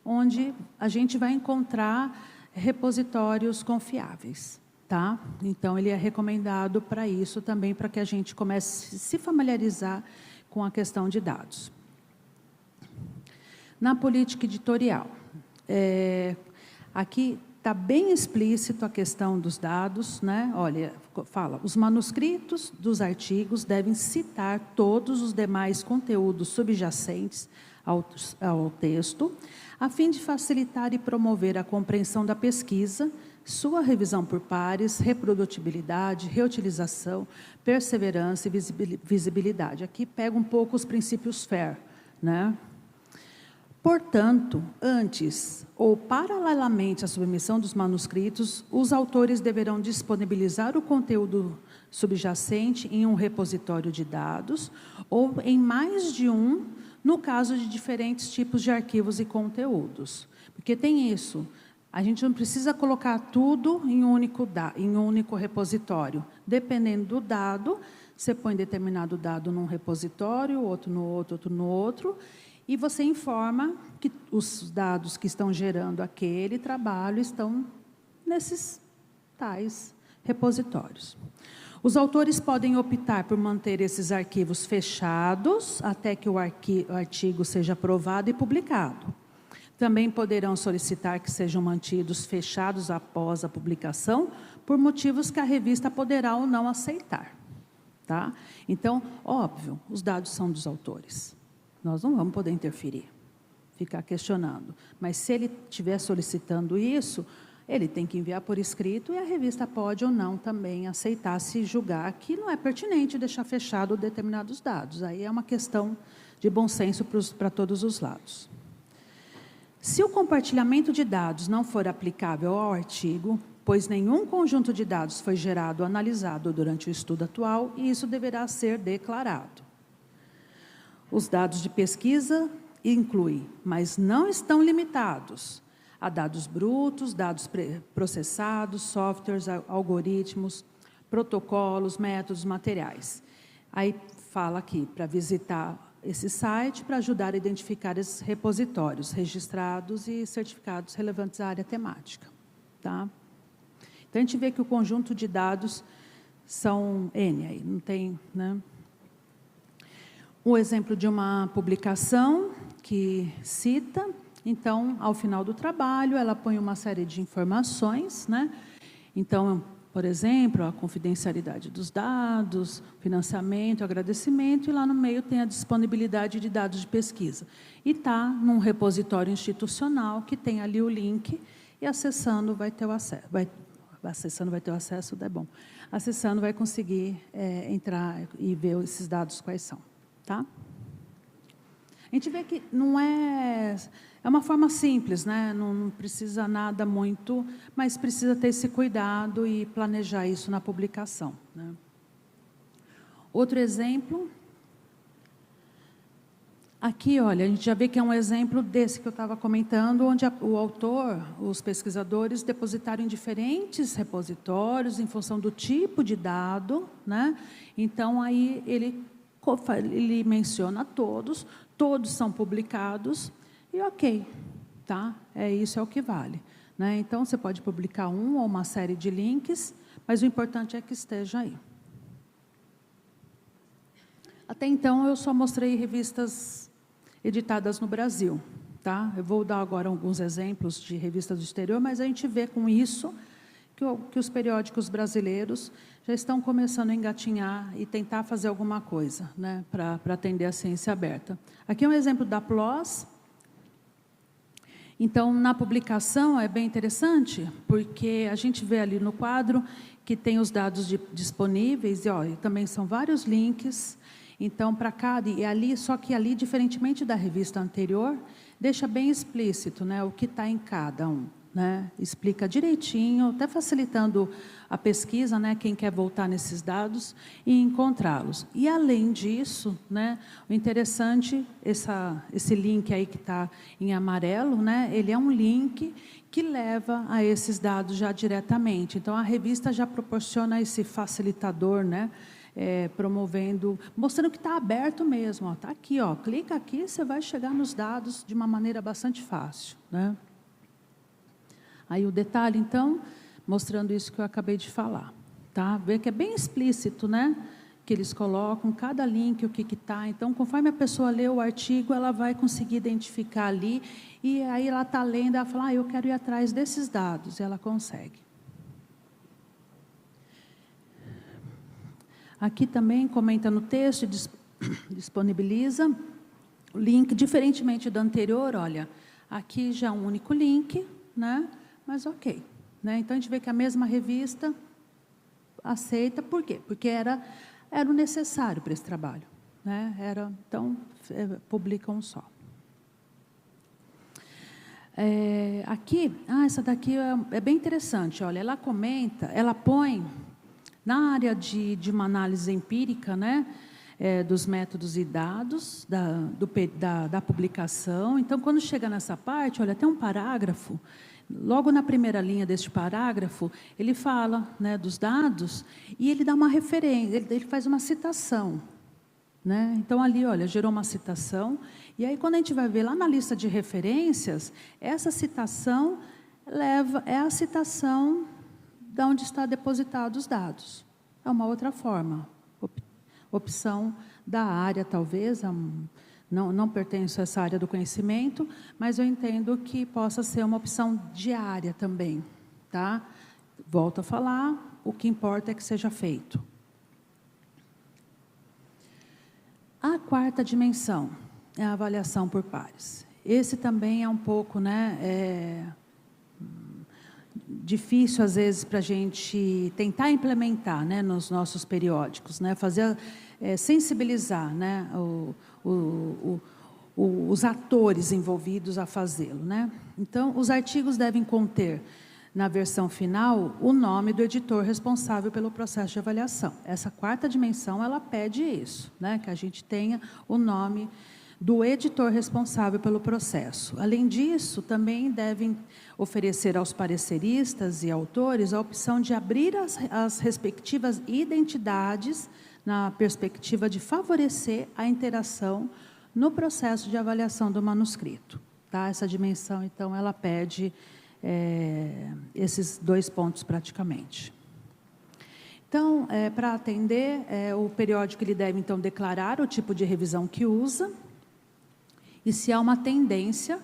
Speaker 3: onde a gente vai encontrar repositórios confiáveis, tá? Então, ele é recomendado para isso também, para que a gente comece a se familiarizar com a questão de dados. Na política editorial, aqui está bem explícito a questão dos dados, né? Olha, fala, os manuscritos dos artigos devem citar todos os demais conteúdos subjacentes ao texto, a fim de facilitar e promover a compreensão da pesquisa, sua revisão por pares, reprodutibilidade, reutilização, perseverança e visibilidade. Aqui pega um pouco os princípios FAIR, né? Portanto, antes ou paralelamente à submissão dos manuscritos, os autores deverão disponibilizar o conteúdo subjacente em um repositório de dados ou em mais de um, no caso de diferentes tipos de arquivos e conteúdos. Porque tem isso, a gente não precisa colocar tudo em um único repositório. Dependendo do dado, você põe determinado dado num repositório, outro no outro, e você informa que os dados que estão gerando aquele trabalho estão nesses tais repositórios. Os autores podem optar por manter esses arquivos fechados até que o artigo seja aprovado e publicado. Também poderão solicitar que sejam mantidos fechados após a publicação, por motivos que a revista poderá ou não aceitar, tá? Então, óbvio, os dados são dos autores. Nós não vamos poder interferir, ficar questionando. Mas se ele estiver solicitando isso, ele tem que enviar por escrito e a revista pode ou não também aceitar, se julgar que não é pertinente deixar fechado determinados dados. Aí é uma questão de bom senso para todos os lados. Se o compartilhamento de dados não for aplicável ao artigo, pois nenhum conjunto de dados foi gerado ou analisado durante o estudo atual, e isso deverá ser declarado. Os dados de pesquisa incluem, mas não estão limitados a dados brutos, dados processados, softwares, algoritmos, protocolos, métodos, materiais. Aí fala aqui para visitar esse site para ajudar a identificar esses repositórios registrados e certificados relevantes à área temática, tá? Então, a gente vê que o conjunto de dados são N aí, não tem, né? Um exemplo de uma publicação que cita, então, ao final do trabalho, ela põe uma série de informações, né? Então, por exemplo, a confidencialidade dos dados, financiamento, agradecimento, e lá no meio tem a disponibilidade de dados de pesquisa. E está num repositório institucional que tem ali o link, e acessando vai ter o acesso, vai acessando vai ter o acesso, é bom. Acessando vai conseguir entrar e ver esses dados quais são, tá? A gente vê que não é uma forma simples, né? Não precisa nada muito, mas precisa ter esse cuidado e planejar isso na publicação, né? Outro exemplo, aqui, olha, a gente já vê que é um exemplo desse que eu estava comentando, onde o autor, os pesquisadores depositaram em diferentes repositórios em função do tipo de dado, né? Então, aí ele menciona todos são publicados e ok, tá? Isso é o que vale, né? Então, você pode publicar um ou uma série de links, mas o importante é que esteja aí. Até então, eu só mostrei revistas editadas no Brasil, tá? Eu vou dar agora alguns exemplos de revistas do exterior, mas a gente vê com isso que os periódicos brasileiros já estão começando a engatinhar e tentar fazer alguma coisa, né, para atender a ciência aberta. Aqui é um exemplo da PLOS. Então, na publicação é bem interessante, porque a gente vê ali no quadro que tem os dados disponíveis, e também são vários links. Então, para cada, e ali, só que ali, diferentemente da revista anterior, deixa bem explícito, né, o que está em cada um, né, explica direitinho, até facilitando a pesquisa, né, quem quer voltar nesses dados e encontrá-los. E, além disso, né, o interessante, esse link aí que está em amarelo, né, ele é um link que leva a esses dados já diretamente. Então, a revista já proporciona esse facilitador, né, promovendo, mostrando que está aberto mesmo. Está aqui, clica aqui, você vai chegar nos dados de uma maneira bastante fácil, né? Aí o detalhe, então, mostrando isso que eu acabei de falar, tá? Vê que é bem explícito, né? Que eles colocam cada link, o que está. Então, conforme a pessoa lê o artigo, ela vai conseguir identificar ali, e aí ela está lendo, ela fala, eu quero ir atrás desses dados, e ela consegue. Aqui também comenta no texto, disponibiliza o link, diferentemente do anterior, olha, aqui já é um único link, né? Mas ok, né? Então a gente vê que a mesma revista aceita, por quê? Porque era o necessário para esse trabalho, né? Então, publica um só. Aqui, essa daqui é bem interessante, olha, ela comenta, ela põe na área de uma análise empírica, né, dos métodos e dados da publicação. Então, quando chega nessa parte, olha, tem um parágrafo, logo na primeira linha deste parágrafo, ele fala, né, dos dados, e ele dá uma referência, ele faz uma citação, né? Então, ali, olha, gerou uma citação, e aí, quando a gente vai ver lá na lista de referências, essa citação é a citação de onde está depositados os dados. É uma outra forma, opção da área, talvez, não pertenço a essa área do conhecimento, mas eu entendo que possa ser uma opção diária também, tá? Volto a falar, o que importa é que seja feito. A quarta dimensão é a avaliação por pares. Esse também é um pouco, né, difícil, às vezes, para a gente tentar implementar, né, nos nossos periódicos, né, sensibilizar, né, os atores envolvidos a fazê-lo, né? Então, os artigos devem conter, na versão final, o nome do editor responsável pelo processo de avaliação. Essa quarta dimensão, ela pede isso, né, que a gente tenha o nome do editor responsável pelo processo. Além disso, também devem oferecer aos pareceristas e autores a opção de abrir as respectivas identidades na perspectiva de favorecer a interação no processo de avaliação do manuscrito. Tá? Essa dimensão, então, ela pede esses 2 pontos praticamente. Então, para atender, o periódico ele deve, então, declarar o tipo de revisão que usa, e se há uma tendência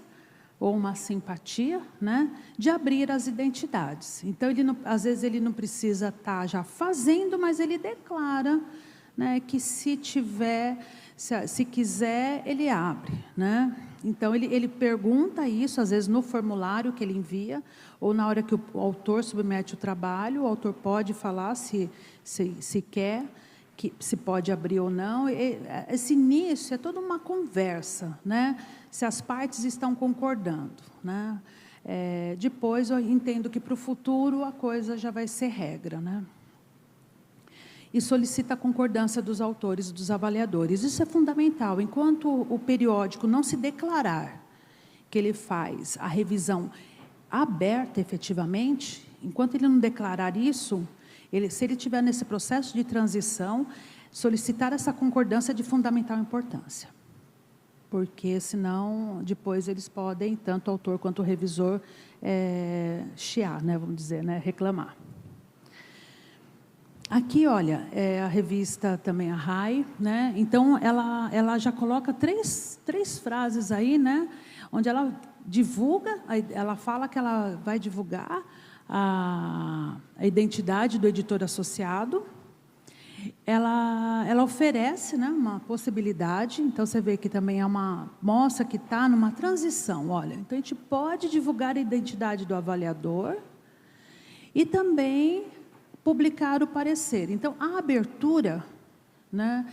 Speaker 3: ou uma simpatia, né, de abrir as identidades. Então, às vezes, ele não precisa estar já fazendo, mas ele declara, né, que se quiser, ele abre, né? Então, ele pergunta isso, às vezes, no formulário que ele envia, ou na hora que o autor submete o trabalho, o autor pode falar se quer, se pode abrir ou não. Esse início é toda uma conversa, né? Se as partes estão concordando, né? Depois, eu entendo que, para o futuro, a coisa já vai ser regra, né? E solicita a concordância dos autores e dos avaliadores. Isso é fundamental. Enquanto o periódico não se declarar que ele faz a revisão aberta efetivamente, enquanto ele não declarar isso, se ele estiver nesse processo de transição, solicitar essa concordância é de fundamental importância. Porque, senão, depois eles podem, tanto o autor quanto o revisor, chiar, né, vamos dizer, né, reclamar. Aqui, olha, a revista também, a RAI, né? Então, ela já coloca três frases aí, né? Onde ela divulga, ela fala que ela vai divulgar a identidade do editor associado. Ela oferece, né, uma possibilidade. Então, você vê que também é uma mostra que está numa transição. Olha, então, a gente pode divulgar a identidade do avaliador e também publicar o parecer. Então, a abertura, né,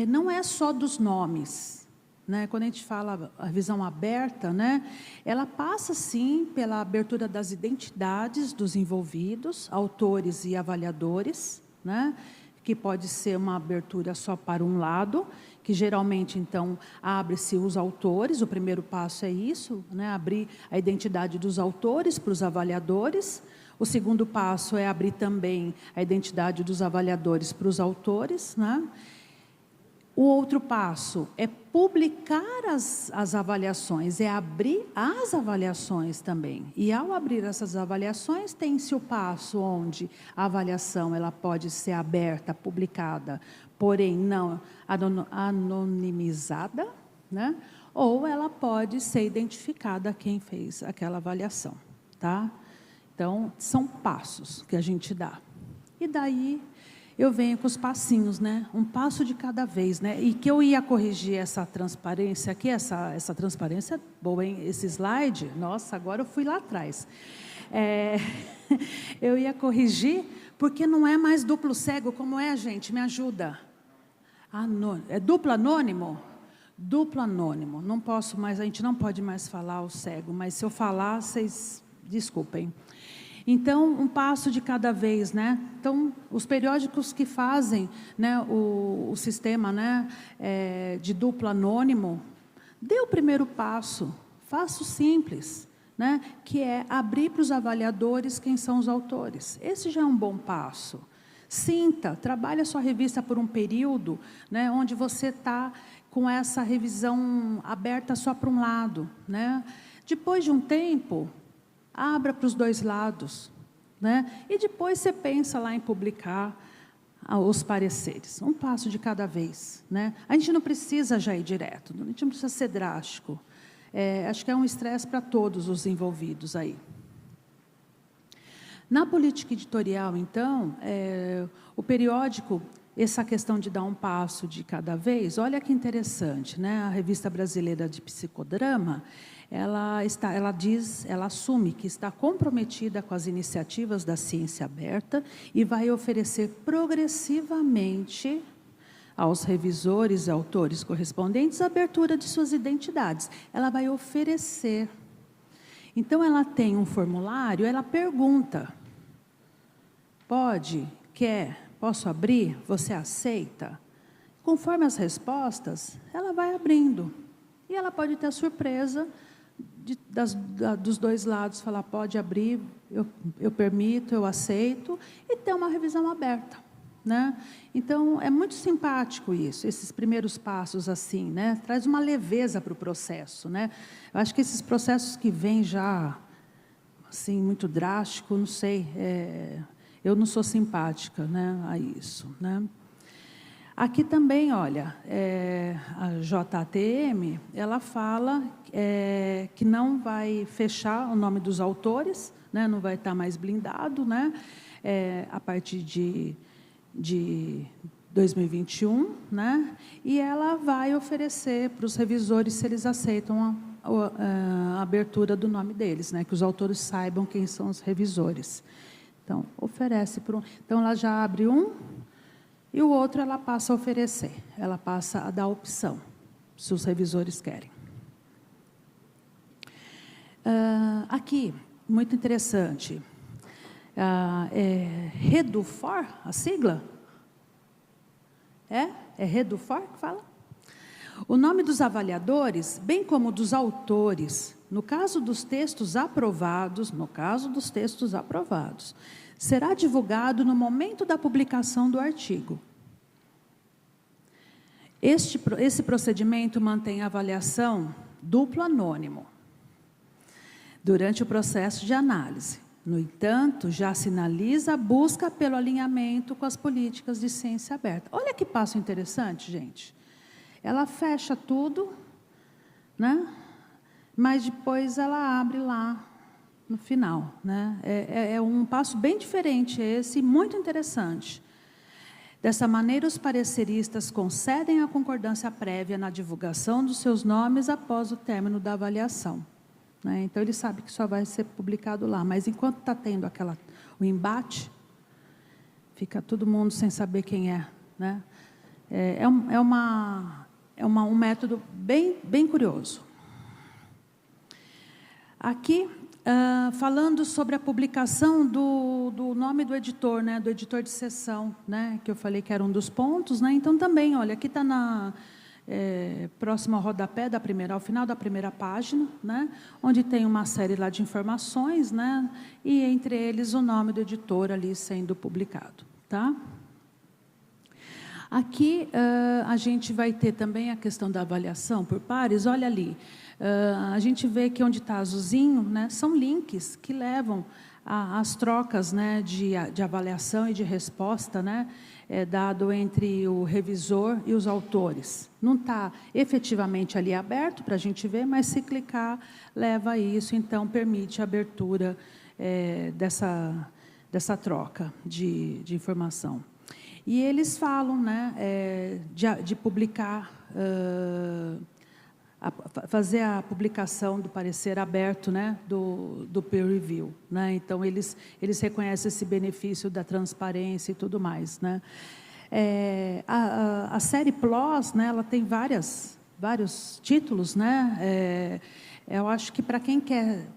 Speaker 3: não é só dos nomes, né? Quando a gente fala a revisão aberta, né, ela passa, sim, pela abertura das identidades dos envolvidos, autores e avaliadores, né, que pode ser uma abertura só para um lado, que geralmente, então, abre-se os autores. O primeiro passo é isso, né, abrir a identidade dos autores para os avaliadores. O segundo passo é abrir também a identidade dos avaliadores para os autores, né? O outro passo é publicar as avaliações, é abrir as avaliações também. E, ao abrir essas avaliações, tem-se o passo onde a avaliação ela pode ser aberta, publicada, porém não anonimizada, né? Ou ela pode ser identificada quem fez aquela avaliação, tá? Então, são passos que a gente dá. E daí, eu venho com os passinhos, né? Um passo de cada vez, né? E que eu ia corrigir essa transparência aqui, essa transparência boa, hein? Esse slide, nossa, agora eu fui lá atrás. Eu ia corrigir, porque não é mais duplo cego, como é, gente? Me ajuda. É duplo anônimo? Duplo anônimo. Não posso mais, a gente não pode mais falar o cego, mas se eu falar, vocês desculpem. Então, um passo de cada vez, né? Então, os periódicos que fazem, né, o sistema, né, de duplo anônimo, dê o primeiro passo, faça o simples, né, que é abrir para os avaliadores quem são os autores. Esse já é um bom passo. Sinta, trabalhe a sua revista por um período, né, onde você está com essa revisão aberta só para um lado, né? Depois de um tempo, abra para os dois lados, né? E depois você pensa lá em publicar os pareceres. Um passo de cada vez, né? A gente não precisa já ir direto, a gente não precisa ser drástico. Acho que é um estresse para todos os envolvidos aí. Na política editorial, então, o periódico, essa questão de dar um passo de cada vez, olha que interessante, né? A Revista Brasileira de Psicodrama, ela assume que está comprometida com as iniciativas da ciência aberta e vai oferecer progressivamente aos revisores e autores correspondentes a abertura de suas identidades. Ela vai oferecer. Então, ela tem um formulário, ela pergunta: pode, quer, posso abrir? Você aceita? Conforme as respostas, ela vai abrindo. E ela pode ter a surpresa dos dois lados, falar, pode abrir, eu permito, eu aceito, e ter uma revisão aberta, né? Então, é muito simpático isso, esses primeiros passos assim, né? Traz uma leveza para o processo, né? Eu acho que esses processos que vêm já, assim, muito drástico, não sei, eu não sou simpática, né, a isso, né? Aqui também, olha, a JATM, ela fala que não vai fechar o nome dos autores, né, não vai estar mais blindado, né, a partir de 2021, né, e ela vai oferecer para os revisores se eles aceitam a abertura do nome deles, né? Que os autores saibam quem são os revisores. Então, oferece para um. Então, ela já abre um, e o outro ela passa a oferecer. Ela passa a dar opção, se os revisores querem. Aqui, muito interessante. É Redufor, a sigla? É Redufor que fala? O nome dos avaliadores, bem como dos autores, no caso dos textos aprovados, será divulgado no momento da publicação do artigo. Esse procedimento mantém a avaliação duplo anônimo durante o processo de análise. No entanto, já sinaliza a busca pelo alinhamento com as políticas de ciência aberta. Olha que passo interessante, gente. Ela fecha tudo, né? Mas depois ela abre lá no final, né? É um passo bem diferente esse, muito interessante. Dessa maneira, os pareceristas concedem a concordância prévia na divulgação dos seus nomes após o término da avaliação, né? Então, ele sabe que só vai ser publicado lá, mas enquanto está tendo o embate, fica todo mundo sem saber quem é, né? Um método bem curioso. Aqui, falando sobre a publicação do nome do editor, né, do editor de sessão, né, que eu falei que era um dos pontos, né? Então, também, olha, aqui está próximo ao rodapé ao final da primeira página, né, onde tem uma série lá de informações, né, e entre eles o nome do editor ali sendo publicado, tá? Aqui a gente vai ter também a questão da avaliação por pares. Olha ali, a gente vê que onde está azulzinho, né, são links que levam às trocas, né, de avaliação e de resposta, né, dado entre o revisor e os autores. Não está efetivamente ali aberto para a gente ver, mas se clicar, leva a isso, então permite a abertura dessa troca de informação. E eles falam, né, de publicar, fazer a publicação do parecer aberto, né, do peer review, né? Então, eles reconhecem esse benefício da transparência e tudo mais, né? A série PLOS, né, ela tem vários títulos, né? Eu acho que para quem quer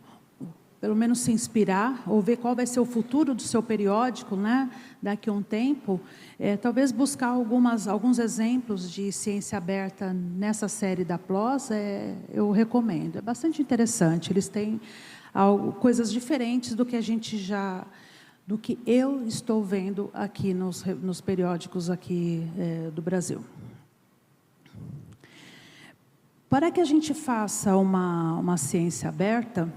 Speaker 3: pelo menos se inspirar, ou ver qual vai ser o futuro do seu periódico, né, daqui a um tempo, talvez buscar alguns exemplos de ciência aberta nessa série da PLOS, eu recomendo. É bastante interessante, eles têm coisas diferentes do que do que eu estou vendo aqui nos periódicos aqui do Brasil. Para que a gente faça uma ciência aberta,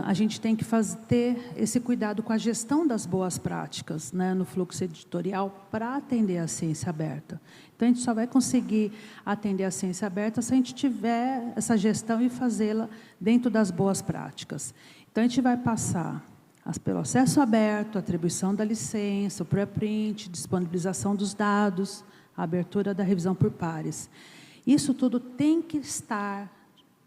Speaker 3: a gente tem que ter esse cuidado com a gestão das boas práticas, né, no fluxo editorial para atender a ciência aberta. Então, a gente só vai conseguir atender a ciência aberta se a gente tiver essa gestão e fazê-la dentro das boas práticas. Então, a gente vai passar pelo acesso aberto, atribuição da licença, o pré-print, disponibilização dos dados, a abertura da revisão por pares. Isso tudo tem que estar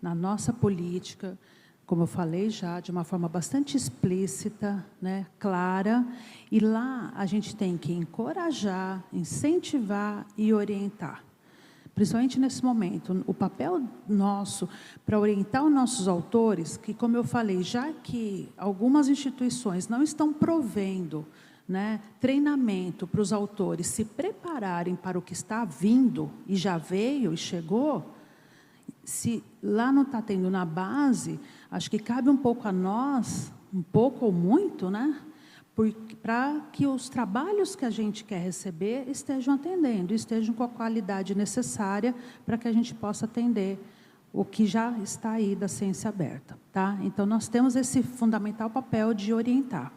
Speaker 3: na nossa política, como eu falei já, de uma forma bastante explícita, né, clara, e lá a gente tem que encorajar, incentivar e orientar. Principalmente nesse momento, o papel nosso para orientar os nossos autores, que, como eu falei, já que algumas instituições não estão provendo, né, treinamento para os autores se prepararem para o que está vindo, e já veio e chegou, se lá não está tendo na base, acho que cabe um pouco a nós, um pouco ou muito, né, para que os trabalhos que a gente quer receber estejam atendendo, estejam com a qualidade necessária para que a gente possa atender o que já está aí da ciência aberta, tá? Então, nós temos esse fundamental papel de orientar.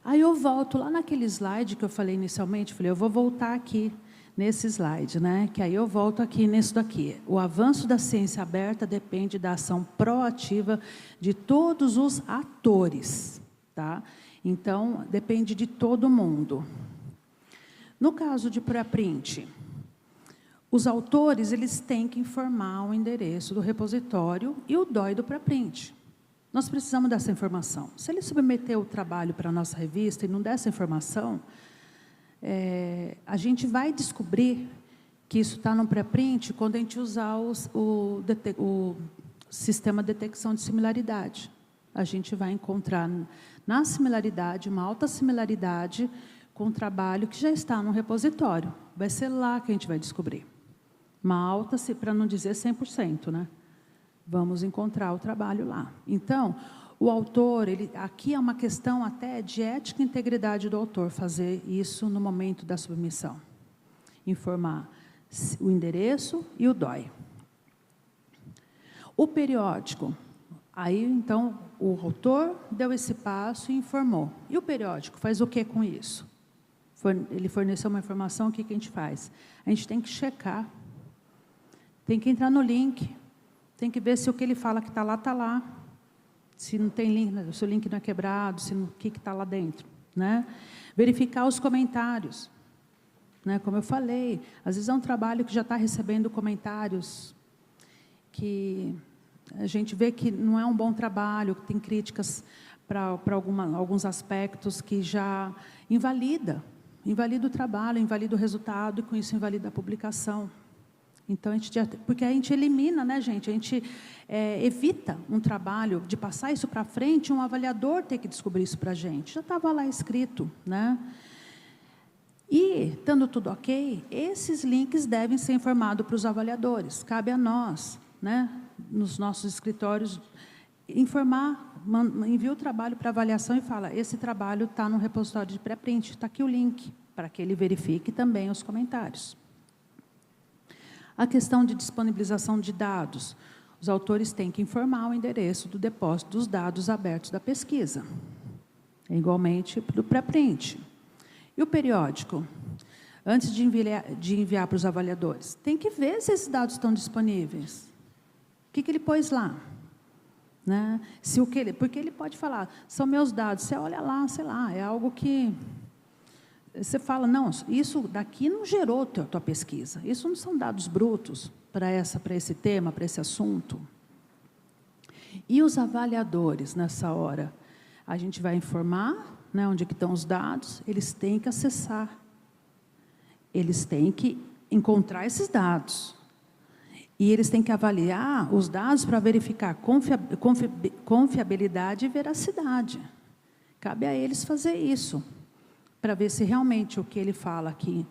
Speaker 3: Aí eu volto lá naquele slide que eu falei inicialmente, eu vou voltar aqui nesse slide, né? Que aí eu volto aqui nisso daqui. O avanço da ciência aberta depende da ação proativa de todos os atores, tá? Então, depende de todo mundo. No caso de pré-print, Os autores, eles têm que informar o endereço do repositório e o DOI do pré-print. Nós precisamos dessa informação. Se ele submeter o trabalho para a nossa revista e não der essa informação, a gente vai descobrir que isso está no pré-print quando a gente usar o sistema de detecção de similaridade. A gente vai encontrar na similaridade, uma alta similaridade com o trabalho que já está no repositório. Vai ser lá que a gente vai descobrir. Uma alta, para não dizer 100%, né? Vamos encontrar o trabalho lá. Então, o autor, aqui é uma questão até de ética e integridade do autor, fazer isso no momento da submissão. Informar o endereço e o DOI. O periódico. Aí, então, o autor deu esse passo e informou. E o periódico faz o que com isso? Ele forneceu uma informação, o que a gente faz? A gente tem que checar. Tem que entrar no link, tem que ver se o que ele fala que está lá, está lá. Se não tem link, se o link não é quebrado, o que está lá dentro. Né? Verificar os comentários. Né? Como eu falei, às vezes é um trabalho que já está recebendo comentários que a gente vê que não é um bom trabalho, que tem críticas para alguns aspectos que já invalida o trabalho, invalida o resultado e com isso invalida a publicação. Então, porque a gente elimina, né, gente? A gente evita um trabalho de passar isso para frente, um avaliador ter que descobrir isso para a gente. Já estava lá escrito, né? E, estando tudo ok, esses links devem ser informados para os avaliadores. Cabe a nós, né, nos nossos escritórios, informar, envia o trabalho para avaliação e fala, esse trabalho está no repositório de pré-print, está aqui o link, para que ele verifique também os comentários. A questão de disponibilização de dados. Os autores têm que informar o endereço do depósito dos dados abertos da pesquisa. Igualmente do pré-print. E o periódico? Antes de enviar para os avaliadores, tem que ver se esses dados estão disponíveis. O que ele pôs lá? Né? Porque ele pode falar, são meus dados, você olha lá, sei lá, é algo que... Você fala, não, isso daqui não gerou tua pesquisa. Isso não são dados brutos para esse tema, para esse assunto. E os avaliadores, nessa hora? A gente vai informar, né, onde que estão os dados, eles têm que acessar. Eles têm que encontrar esses dados. E eles têm que avaliar os dados para verificar confiabilidade e veracidade. Cabe a eles fazer isso, para ver se realmente o que ele fala aqui,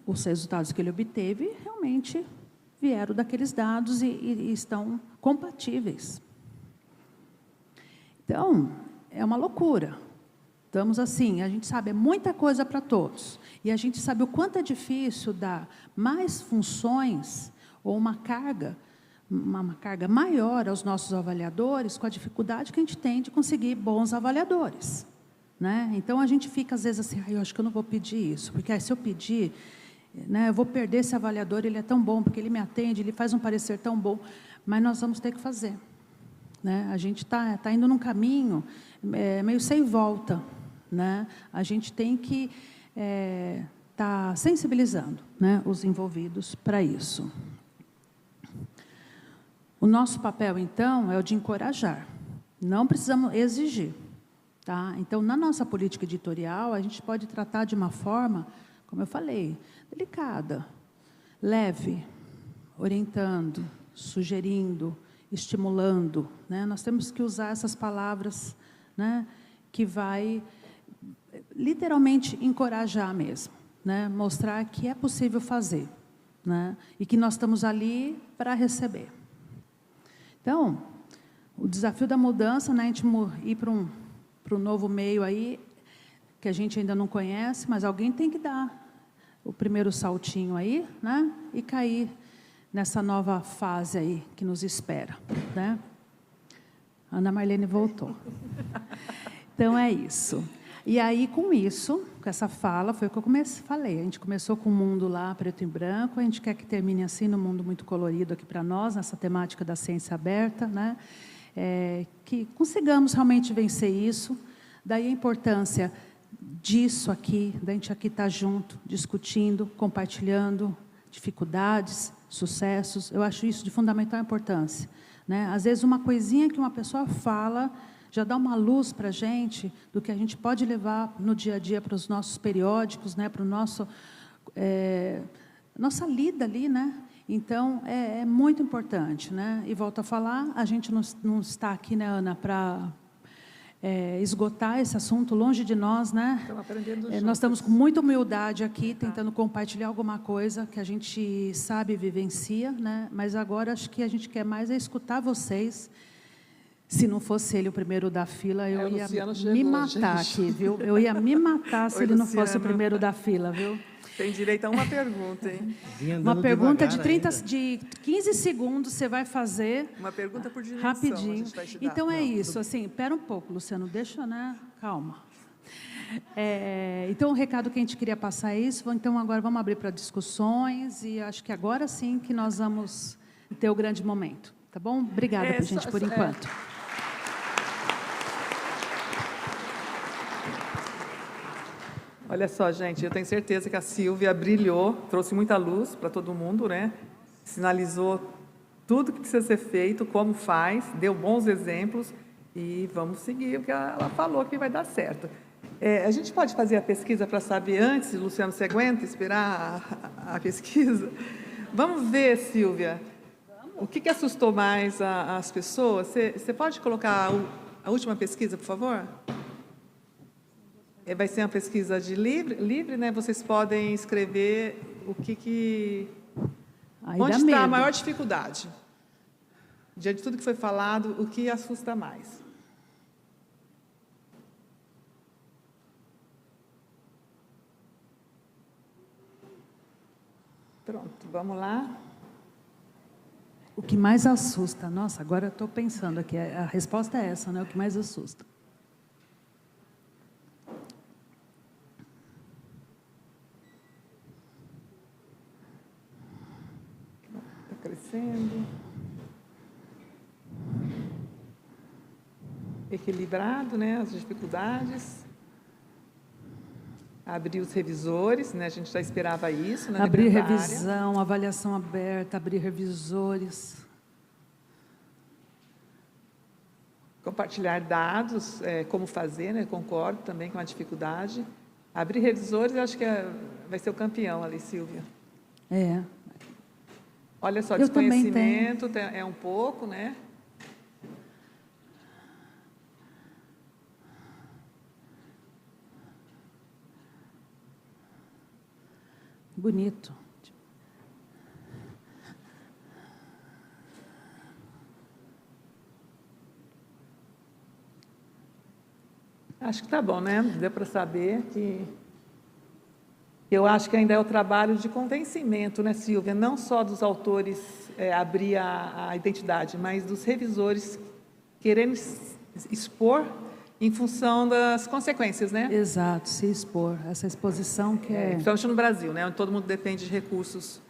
Speaker 3: os resultados que ele obteve, realmente vieram daqueles dados e estão compatíveis. Então, é uma loucura. Estamos assim, a gente sabe, é muita coisa para todos. E a gente sabe o quanto é difícil dar mais funções ou uma carga maior aos nossos avaliadores com a dificuldade que a gente tem de conseguir bons avaliadores. Né? Então, a gente fica, às vezes, assim, eu acho que eu não vou pedir isso, porque se eu pedir, né, eu vou perder esse avaliador, ele é tão bom, porque ele me atende, ele faz um parecer tão bom, mas nós vamos ter que fazer. Né? A gente está indo num caminho meio sem volta. Né? A gente tem que tá sensibilizando, né, os envolvidos para isso. O nosso papel, então, é o de encorajar. Não precisamos exigir. Tá? Então, na nossa política editorial, a gente pode tratar de uma forma, como eu falei, delicada, leve, orientando, sugerindo, estimulando. Né? Nós temos que usar essas palavras, né, que vai literalmente encorajar mesmo, né? Mostrar que é possível fazer, né? E que nós estamos ali para receber. Então, o desafio da mudança, né, a gente ir para um novo meio aí, que a gente ainda não conhece, mas alguém tem que dar o primeiro saltinho aí, né? E cair nessa nova fase aí que nos espera, né? Ana Marlene voltou. Então, é isso. E aí, com isso, com essa fala, foi o que eu falei. A gente começou com o mundo lá, preto e branco, a gente quer que termine assim, no mundo muito colorido aqui para nós, nessa temática da ciência aberta, né? Que consigamos realmente vencer isso. Daí a importância disso aqui, da gente aqui estar junto, discutindo, compartilhando, dificuldades, sucessos. Eu acho isso de fundamental importância, né? Às vezes, uma coisinha que uma pessoa fala já dá uma luz para a gente do que a gente pode levar no dia a dia para os nossos periódicos, né? Para o nosso, nossa lida ali, né? Então, é muito importante, né? E volto a falar, a gente não está aqui, né, Ana, para esgotar esse assunto longe de nós, né?
Speaker 2: Estamos aprendendo
Speaker 3: Nós estamos com muita humildade aqui, tentando compartilhar alguma coisa que a gente sabe e vivencia, né? Mas agora acho que a gente quer mais escutar vocês. Se não fosse ele o primeiro da fila, eu ia me matar aqui, viu? Eu ia me matar se ele não fosse o primeiro da fila, viu?
Speaker 2: Tem direito a uma pergunta, hein?
Speaker 3: Uma pergunta de 15 segundos, você vai fazer.
Speaker 2: Uma pergunta por dimensão.
Speaker 3: Rapidinho.
Speaker 2: A gente vai te dar.
Speaker 3: Então, isso. Assim, espera um pouco, Luciano. Deixa, né? Calma. Então, o recado que a gente queria passar é isso. Então, agora vamos abrir para discussões. E acho que agora sim que nós vamos ter o grande momento. Tá bom? Obrigada, gente, por enquanto.
Speaker 2: Olha só, gente, eu tenho certeza que a Sílvia brilhou, trouxe muita luz para todo mundo, né? Sinalizou tudo que precisa ser feito, como faz, deu bons exemplos e vamos seguir o que ela falou que vai dar certo. A gente pode fazer a pesquisa para saber antes, Luciano, você aguenta esperar a pesquisa? Vamos ver, Sílvia, o que assustou mais as pessoas? Você pode colocar a última pesquisa, por favor? Vai ser uma pesquisa de livre, né? Vocês podem escrever onde está a maior dificuldade. Diante de tudo que foi falado, o que assusta mais? Pronto, vamos lá.
Speaker 3: O que mais assusta? Nossa, agora eu estou pensando aqui. A resposta é essa, né? O que mais assusta.
Speaker 2: Crescendo, equilibrado, né, as dificuldades, abrir os revisores, né, a gente já esperava isso, né,
Speaker 3: abrir revisão, avaliação aberta, abrir revisores,
Speaker 2: compartilhar dados, como fazer, né, concordo também com a dificuldade, abrir revisores, eu acho que vai ser o campeão ali, Sílvia. Olha só, desconhecimento é um pouco, né?
Speaker 3: Bonito.
Speaker 2: Acho que tá bom, né? Deu para saber que... Eu acho que ainda é o trabalho de convencimento, né, Sílvia? Não só dos autores abrir a identidade, mas dos revisores querendo expor em função das consequências, né?
Speaker 3: Exato, se expor. Essa exposição que
Speaker 2: principalmente no Brasil, né? Onde todo mundo depende de recursos.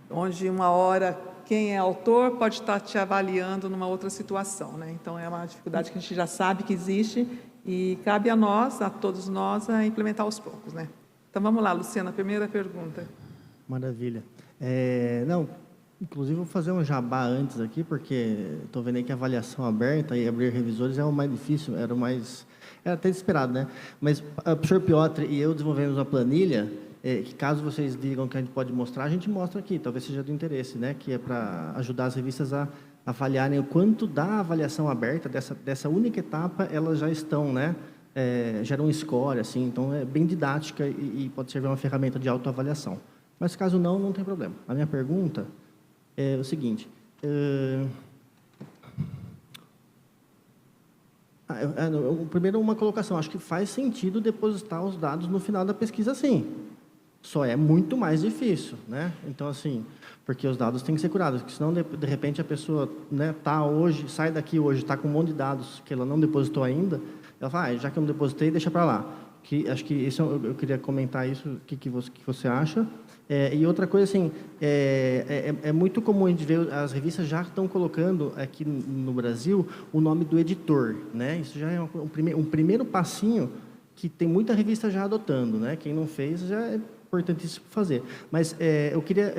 Speaker 2: Onde uma hora quem é autor pode estar te avaliando numa outra situação, né? Então é uma dificuldade que a gente já sabe que existe e cabe a nós, a todos nós, a implementar aos poucos, né? Então, vamos lá, Luciana, a primeira pergunta.
Speaker 4: Maravilha. Não, inclusive, vou fazer um jabá antes aqui, porque estou vendo aí que a avaliação aberta e abrir revisores é o mais difícil, era até esperado, né? Mas o professor Piotr e eu desenvolvemos uma planilha, que caso vocês digam que a gente pode mostrar, a gente mostra aqui, talvez seja do interesse, né? Que é para ajudar as revistas a avaliarem o quanto da avaliação aberta, dessa única etapa, elas já estão, né? Gera um score, assim, então é bem didática e pode servir uma ferramenta de autoavaliação. Mas caso não tem problema. A minha pergunta é o seguinte: primeiro, uma colocação. Acho que faz sentido depositar os dados no final da pesquisa, sim. Só é muito mais difícil, né? Então, assim, porque os dados têm que ser curados, porque senão, de repente, a pessoa, né, sai daqui hoje, está com um monte de dados que ela não depositou ainda. Ela fala, já que eu não depositei, deixa para lá. Acho que isso eu queria comentar isso, o que você acha. E outra coisa, assim, é muito comum a gente ver, as revistas já estão colocando aqui no Brasil o nome do editor, né? Isso já é um primeiro passinho que tem muita revista já adotando, né? Quem não fez já importantíssimo fazer. Mas eu queria,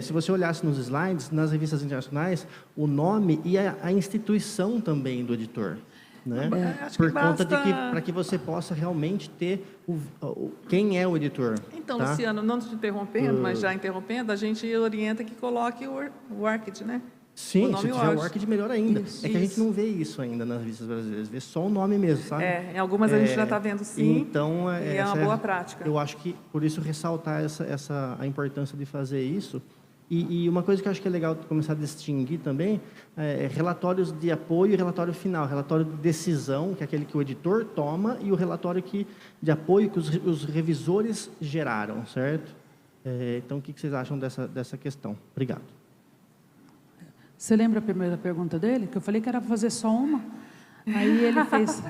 Speaker 4: se você olhasse nos slides, nas revistas internacionais, o nome e a instituição também do editor. Né?
Speaker 2: Acho
Speaker 4: Por
Speaker 2: que
Speaker 4: conta
Speaker 2: basta...
Speaker 4: de que, para que você possa realmente ter quem é o editor.
Speaker 2: Então,
Speaker 4: tá?
Speaker 2: Luciano, não te interrompendo, mas já interrompendo, a gente orienta que coloque o ORCID, né?
Speaker 4: Sim,
Speaker 2: o nome
Speaker 4: se tiver o ORCID, melhor ainda.
Speaker 2: Isso,
Speaker 4: é que a gente não vê isso ainda nas revistas brasileiras, vê só o nome mesmo, sabe?
Speaker 2: Em algumas a gente já está vendo sim,
Speaker 4: então,
Speaker 2: e é uma boa prática.
Speaker 4: Eu acho que, por isso, ressaltar a importância de fazer isso. E uma coisa que eu acho que é legal começar a distinguir também é relatórios de apoio e relatório final. Relatório de decisão, que é aquele que o editor toma, e o relatório de apoio que os revisores geraram, certo? Então, o que vocês acham dessa questão? Obrigado.
Speaker 3: Você lembra a primeira pergunta dele? Que eu falei que era para fazer só uma. Aí ele fez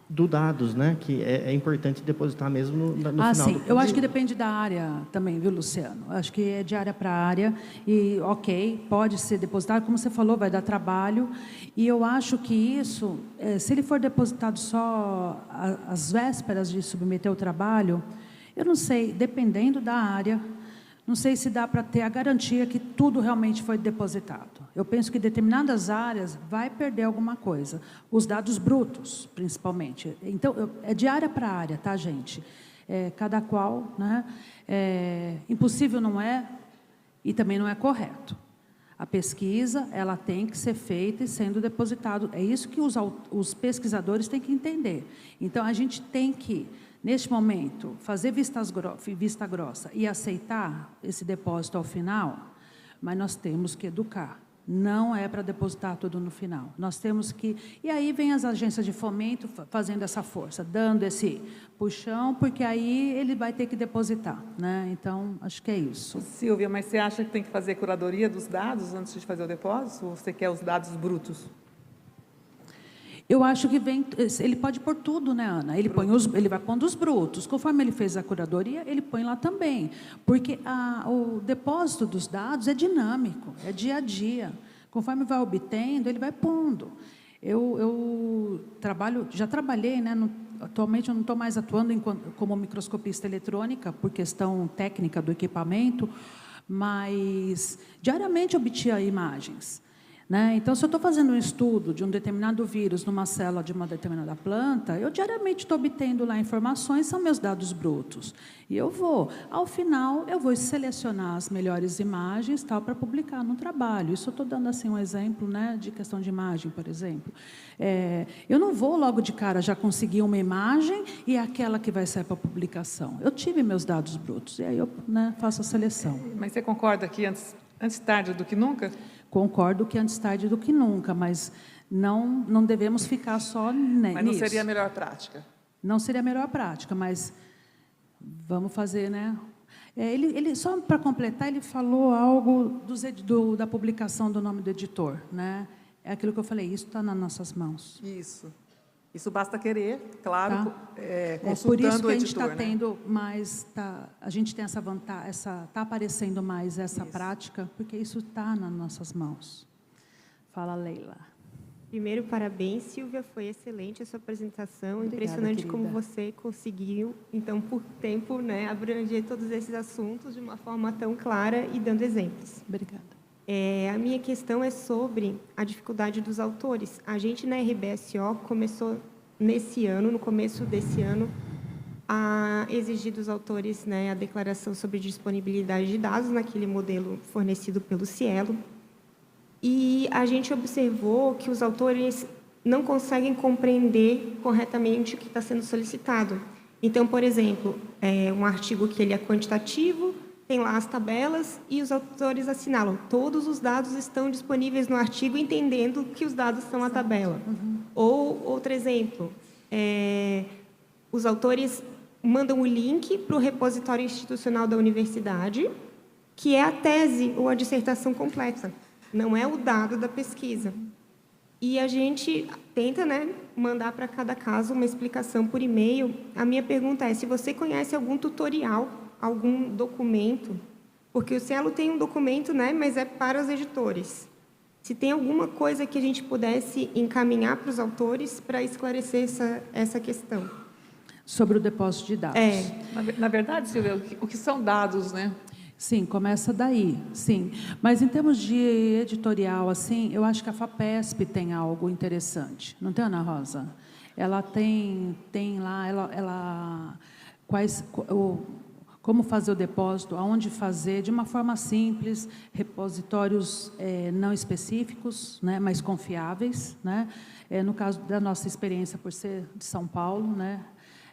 Speaker 4: do dados, né? Que é importante depositar mesmo no final.
Speaker 3: Sim. Eu acho que depende da área também, viu, Luciano? Acho que é de área para área. E, ok, pode ser depositado. Como você falou, vai dar trabalho. E eu acho que isso, se ele for depositado só às vésperas de submeter o trabalho, eu não sei, dependendo da área, não sei se dá para ter a garantia que tudo realmente foi depositado. Eu penso que determinadas áreas vai perder alguma coisa. Os dados brutos, principalmente. Então, é de área para área, tá, gente? Cada qual, né? Impossível não é e também não é correto. A pesquisa, ela tem que ser feita e sendo depositado. É isso que os pesquisadores têm que entender. Então, a gente tem que, neste momento, fazer vista grossa e aceitar esse depósito ao final, mas nós temos que educar. Não é para depositar tudo no final. Nós temos que... E aí vem as agências de fomento fazendo essa força, dando esse puxão, porque aí ele vai ter que depositar, né? Então, acho que é isso.
Speaker 2: Silvia, mas você acha que tem que fazer curadoria dos dados antes de fazer o depósito? Ou você quer os dados brutos?
Speaker 3: Eu acho que ele pode pôr tudo, né, Ana? Ele vai pondo os brutos. Conforme ele fez a curadoria, ele põe lá também. Porque o depósito dos dados é dinâmico, é dia a dia. Conforme vai obtendo, ele vai pondo. Eu já trabalhei, né? Atualmente eu não estou mais atuando como microscopista eletrônica, por questão técnica do equipamento, mas diariamente eu obtinha imagens. Né? Então, se eu estou fazendo um estudo de um determinado vírus numa célula de uma determinada planta, eu diariamente estou obtendo lá informações, são meus dados brutos. E ao final, eu vou selecionar as melhores imagens para publicar no trabalho. Isso eu estou dando assim, um exemplo, né, de questão de imagem, por exemplo. Eu não vou logo de cara já conseguir uma imagem e é aquela que vai sair para publicação. Eu tive meus dados brutos, e aí eu, né, faço a seleção.
Speaker 2: Mas você concorda que antes tarde do que nunca?
Speaker 3: Concordo que antes tarde do que nunca, mas não devemos ficar só nisso.
Speaker 2: Mas não seria a melhor prática?
Speaker 3: Não seria a melhor prática, mas vamos fazer, né? Ele só para completar, ele falou algo da publicação do nome do editor, né? É aquilo que eu falei, isso está nas nossas mãos.
Speaker 2: Isso basta querer, claro,
Speaker 3: tá?
Speaker 2: consultando o editor.
Speaker 3: Por isso que a gente está,
Speaker 2: né?
Speaker 3: tendo mais, a gente tem essa vantagem, está aparecendo mais essa prática, porque isso está nas nossas mãos. Fala, Leila.
Speaker 5: Primeiro, parabéns, Silvia, foi excelente a sua apresentação.
Speaker 3: Obrigada,
Speaker 5: impressionante
Speaker 3: querida.
Speaker 5: como você conseguiu, então, por tempo, né, abranger todos esses assuntos de uma forma tão clara e dando exemplos.
Speaker 3: Obrigada.
Speaker 5: A minha questão é sobre a dificuldade dos autores. A gente, na RBSO, começou no começo desse ano, a exigir dos autores, né, a declaração sobre disponibilidade de dados naquele modelo fornecido pelo Cielo. E a gente observou que os autores não conseguem compreender corretamente o que está sendo solicitado. Então, por exemplo, um artigo que ele é quantitativo, tem lá as tabelas e os autores assinalam. Todos os dados estão disponíveis no artigo, entendendo que os dados são a tabela. Ou, outro exemplo, os autores mandam o link para o repositório institucional da universidade, que é a tese ou a dissertação completa, não é o dado da pesquisa. E a gente tenta, né, mandar para cada caso uma explicação por e-mail. A minha pergunta é se você conhece algum tutorial, algum documento, porque o Cielo tem um documento, né, mas é para os editores. Se tem alguma coisa que a gente pudesse encaminhar para os autores para esclarecer essa questão.
Speaker 3: Sobre o depósito de dados.
Speaker 2: Na verdade, Silvia, o que são dados, né?
Speaker 3: Sim, começa daí, sim. Mas em termos de editorial, assim, eu acho que a FAPESP tem algo interessante. Não tem, Ana Rosa? Ela tem lá, como fazer o depósito, aonde fazer, de uma forma simples, repositórios não específicos, né, mas confiáveis, né? No caso da nossa experiência, por ser de São Paulo, né?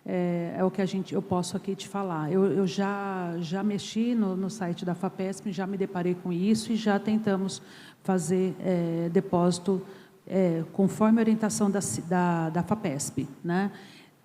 Speaker 3: É o que eu posso aqui te falar. Eu já mexi no site da FAPESP, já me deparei com isso e já tentamos fazer depósito conforme a orientação da FAPESP, né?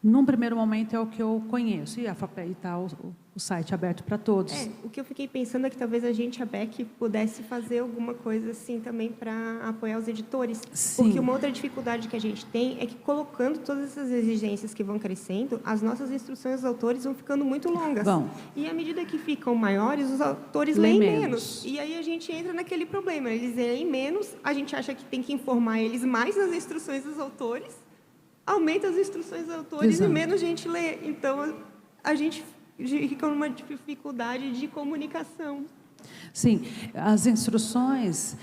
Speaker 3: Num primeiro momento é o que eu conheço, e a FAPESP está o site aberto para todos.
Speaker 5: O que eu fiquei pensando é que talvez a gente, a BEC, pudesse fazer alguma coisa assim também para apoiar os editores.
Speaker 3: Sim.
Speaker 5: Porque uma outra dificuldade que a gente tem é que, colocando todas essas exigências que vão crescendo, as nossas instruções aos autores vão ficando muito longas.
Speaker 3: Bom.
Speaker 5: E, à medida que ficam maiores, os autores leem menos. E aí a gente entra naquele problema. Eles leem menos, a gente acha que tem que informar eles mais nas instruções dos autores, aumenta as instruções dos autores. Exato. E menos gente lê. Então, a gente fica numa dificuldade de comunicação.
Speaker 3: Sim, as instruções,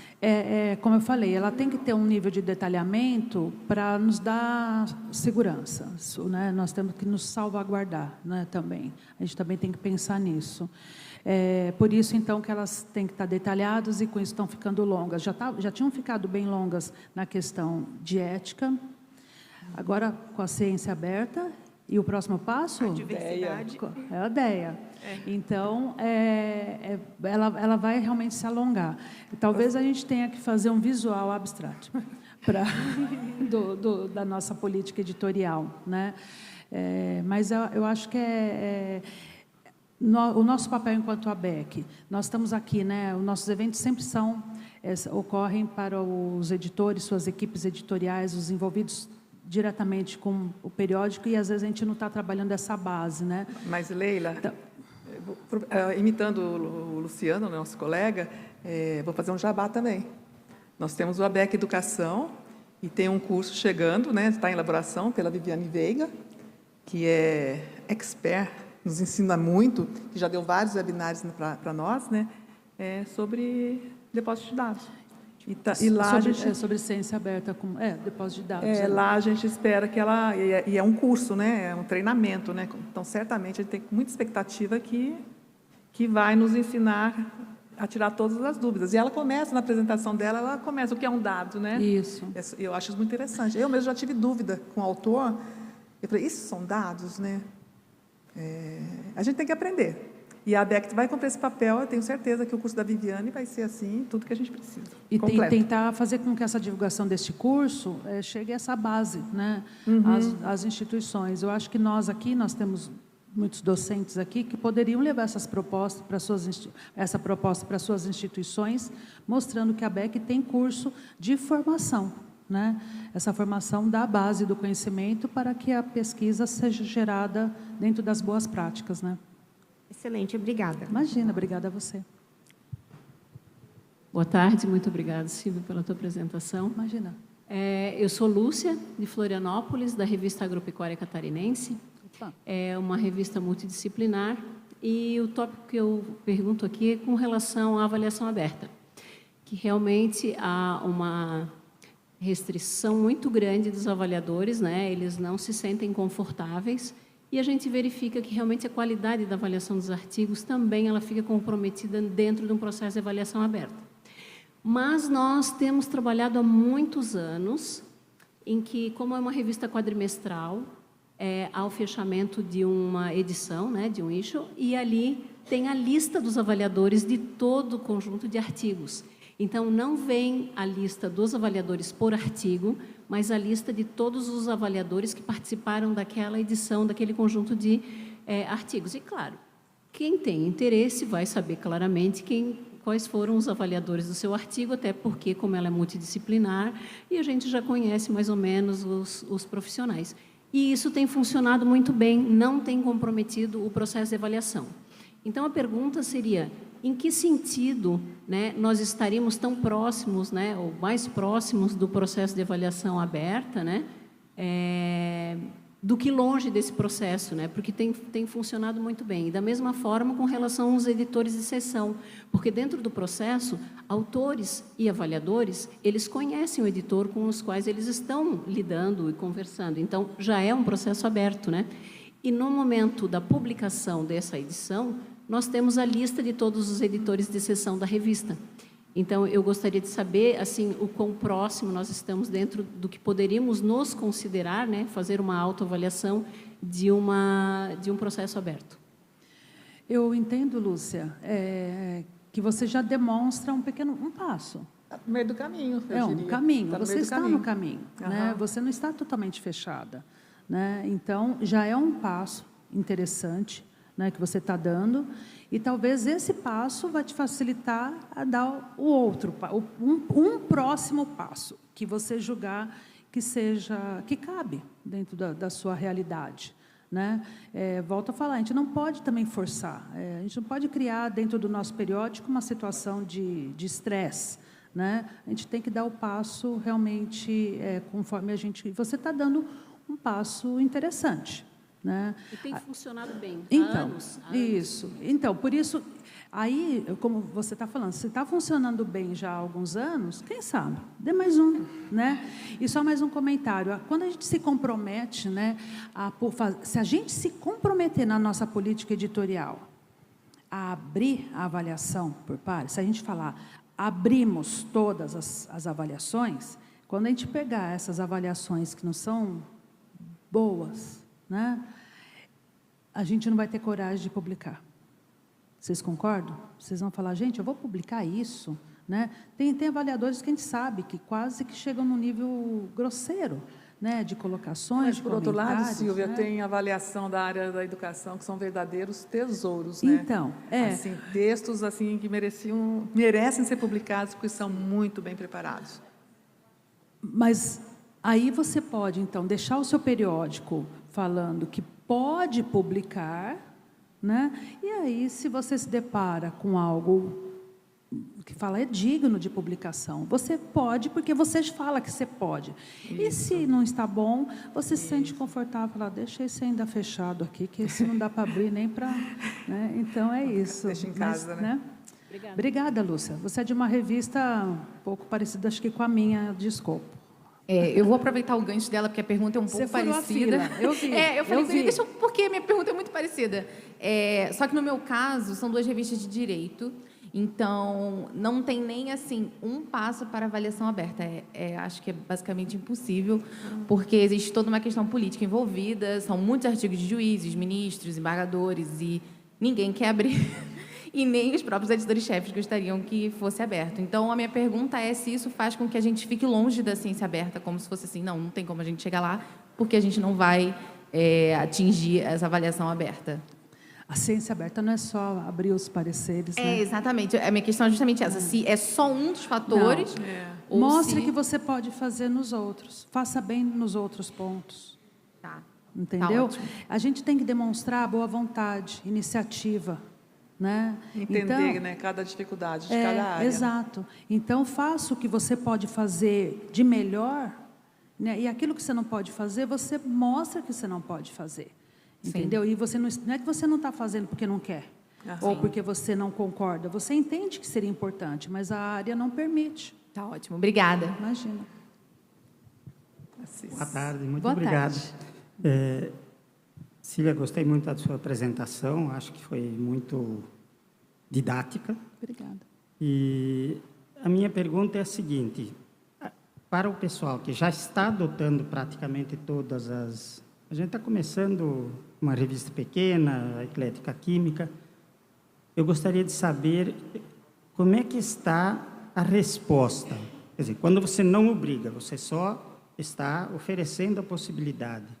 Speaker 3: como eu falei, ela tem que ter um nível de detalhamento para nos dar segurança, né? Nós temos que nos salvaguardar, né, também. A gente também tem que pensar nisso. Por isso, então, que elas têm que estar detalhadas e com isso estão ficando longas. Já tinham ficado bem longas na questão de ética, agora com a ciência aberta. E o próximo passo?
Speaker 5: A diversidade.
Speaker 3: É a DEA. Então, ela vai realmente se alongar. E talvez a gente tenha que fazer um visual abstrato da nossa política editorial, né? Mas eu acho que o nosso papel enquanto ABEC. Nós estamos aqui, né? Os nossos eventos sempre ocorrem para os editores, suas equipes editoriais, os envolvidos diretamente com o periódico, e às vezes a gente não está trabalhando essa base, né?
Speaker 2: Mas, Leila, então, imitando o Luciano, nosso colega, vou fazer um jabá também. Nós temos o ABEC Educação, e tem um curso chegando, né? Está em elaboração pela Viviane Veiga, que é expert, nos ensina muito, que já deu vários webinários para nós, né? Sobre depósito de dados. E lá
Speaker 3: sobre ciência aberta, depósito de dados.
Speaker 2: Lá a gente espera que ela... E é um curso, né? É um treinamento, né? Então, certamente, a gente tem muita expectativa que vai nos ensinar a tirar todas as dúvidas. E ela começa, na apresentação dela, o que é um dado, né?
Speaker 3: Isso.
Speaker 2: Eu acho isso muito interessante. Eu mesmo já tive dúvida com o autor. Eu falei, isso são dados, né? A gente tem que aprender. E a ABEC vai cumprir esse papel. Eu tenho certeza que o curso da Viviane vai ser assim, tudo que a gente precisa.
Speaker 3: E tentar fazer com que essa divulgação deste curso chegue a essa base, né? Às instituições. Eu acho que nós temos muitos docentes aqui que poderiam levar essa proposta para suas instituições, mostrando que a ABEC tem curso de formação, né? Essa formação dá a base do conhecimento para que a pesquisa seja gerada dentro das boas práticas, né?
Speaker 5: Excelente, obrigada.
Speaker 3: Imagina, obrigada a você.
Speaker 6: Boa tarde, muito obrigada, Silvia, pela tua apresentação.
Speaker 3: Imagina.
Speaker 6: Eu sou Lúcia, de Florianópolis, da revista Agropecuária Catarinense. Opa. É uma revista multidisciplinar, e o tópico que eu pergunto aqui é com relação à avaliação aberta, que realmente há uma restrição muito grande dos avaliadores, né? Eles não se sentem confortáveis. E a gente verifica que realmente a qualidade da avaliação dos artigos também ela fica comprometida dentro de um processo de avaliação aberta. Mas nós temos trabalhado há muitos anos em que, como é uma revista quadrimestral, há o fechamento de uma edição, né, de um issue, e ali tem a lista dos avaliadores de todo o conjunto de artigos. Então, não vem a lista dos avaliadores por artigo, mas a lista de todos os avaliadores que participaram daquela edição, daquele conjunto de artigos. E, claro, quem tem interesse vai saber claramente quais foram os avaliadores do seu artigo, até porque, como ela é multidisciplinar, e a gente já conhece mais ou menos os profissionais. E isso tem funcionado muito bem, não tem comprometido o processo de avaliação. Então, a pergunta seria: em que sentido, né, nós estaríamos tão próximos, né, ou mais próximos do processo de avaliação aberta, né, do que longe desse processo, né? Porque tem funcionado muito bem. E da mesma forma com relação aos editores de sessão, porque dentro do processo, autores e avaliadores, eles conhecem o editor com os quais eles estão lidando e conversando. Então, já é um processo aberto, né? E no momento da publicação dessa edição, nós temos a lista de todos os editores de sessão da revista. Então, eu gostaria de saber, assim, o quão próximo nós estamos dentro do que poderíamos nos considerar, né, fazer uma autoavaliação de um processo aberto.
Speaker 3: Eu entendo, Lúcia, que você já demonstra um passo.
Speaker 2: No meio do caminho, eu diria.
Speaker 3: Um caminho.
Speaker 2: Tá no
Speaker 3: Você
Speaker 2: meio do
Speaker 3: está
Speaker 2: caminho.
Speaker 3: no caminho,
Speaker 2: Aham.
Speaker 3: né? Você não está totalmente fechada, né? Então, já é um passo interessante, né, que você está dando, e talvez esse passo vai te facilitar a dar o outro, um próximo passo, que você julgar que cabe dentro da sua realidade, né? Volto a falar, a gente não pode também forçar, a gente não pode criar dentro do nosso periódico uma situação de estresse, né? A gente tem que dar o passo realmente conforme a gente... Você está dando um passo interessante, né?
Speaker 6: E tem funcionado bem,
Speaker 3: Então,
Speaker 6: há anos.
Speaker 3: isso. Então, por isso, aí, como você está falando, se está funcionando bem já há alguns anos, quem sabe? Dê mais um, né? E só mais um comentário. Quando a gente se compromete, né, se a gente se comprometer na nossa política editorial a abrir a avaliação por pares, se a gente falar, abrimos todas as avaliações, quando a gente pegar essas avaliações que não são boas, né, a gente não vai ter coragem de publicar. Vocês concordam? Vocês vão falar, gente, eu vou publicar isso, né? Tem avaliadores que a gente sabe que quase que chegam no nível grosseiro, né, de colocações,
Speaker 2: Mas,
Speaker 3: de
Speaker 2: por outro lado,
Speaker 3: comentários,
Speaker 2: Silvia,
Speaker 3: né?
Speaker 2: tem avaliação da área da educação que são verdadeiros tesouros, né?
Speaker 3: Então,
Speaker 2: assim, textos assim que merecem ser publicados porque são muito bem preparados.
Speaker 3: mas aí você pode, então, deixar o seu periódico falando que pode publicar, né? E aí, se você se depara com algo que fala é digno de publicação, você pode, porque você fala que você pode. Isso. E se não está bom, você se sente confortável, falar, deixa esse ainda fechado aqui, que esse não dá para abrir nem para... Né? Então, é isso.
Speaker 2: Deixa em casa, né?
Speaker 3: Obrigada, Lúcia. Você é de uma revista um pouco parecida, acho que com a minha, de escopo.
Speaker 7: Eu vou aproveitar o gancho dela, porque a pergunta é um pouco
Speaker 3: furou
Speaker 7: parecida.
Speaker 3: a fila. Eu vi.
Speaker 7: Eu falei,
Speaker 3: eu vi.
Speaker 7: porque a minha pergunta é muito parecida. Só que no meu caso, são 2 revistas de direito, então não tem nem assim um passo para avaliação aberta. Acho que é basicamente impossível, porque existe toda uma questão política envolvida, são muitos artigos de juízes, ministros, embargadores, e ninguém quer abrir. E nem os próprios editores-chefes gostariam que fosse aberto. Então, a minha pergunta é se isso faz com que a gente fique longe da ciência aberta, como se fosse assim, não tem como a gente chegar lá, porque a gente não vai atingir essa avaliação aberta.
Speaker 3: A ciência aberta não é só abrir os pareceres, né?
Speaker 7: Exatamente. A minha questão é justamente essa. Se é só um dos fatores... ou
Speaker 3: Mostre
Speaker 7: se...
Speaker 3: que você pode fazer nos outros. Faça bem nos outros pontos.
Speaker 7: Tá.
Speaker 3: Entendeu?
Speaker 7: Tá ótimo.
Speaker 3: A gente tem que demonstrar boa vontade, iniciativa, né?
Speaker 2: Entender,
Speaker 3: então,
Speaker 2: né, cada dificuldade de cada área.
Speaker 3: Exato. Então, faça o que você pode fazer de melhor, né? E aquilo que você não pode fazer, você mostra que você não pode fazer. Entendeu?
Speaker 7: Sim.
Speaker 3: E você não é que você não está fazendo porque não quer, ou porque você não concorda. Você entende que seria importante, mas a área não permite.
Speaker 7: Tá ótimo. Obrigada.
Speaker 3: Imagina.
Speaker 8: Boa tarde, muito
Speaker 7: Boa
Speaker 8: obrigado.
Speaker 7: tarde.
Speaker 8: Sílvia, gostei muito da sua apresentação, acho que foi muito didática.
Speaker 3: Obrigada.
Speaker 8: E a minha pergunta é a seguinte, para o pessoal que já está adotando praticamente todas as... A gente está começando uma revista pequena, a Eclética Química, eu gostaria de saber como é que está a resposta. Quer dizer, quando você não obriga, você só está oferecendo a possibilidade.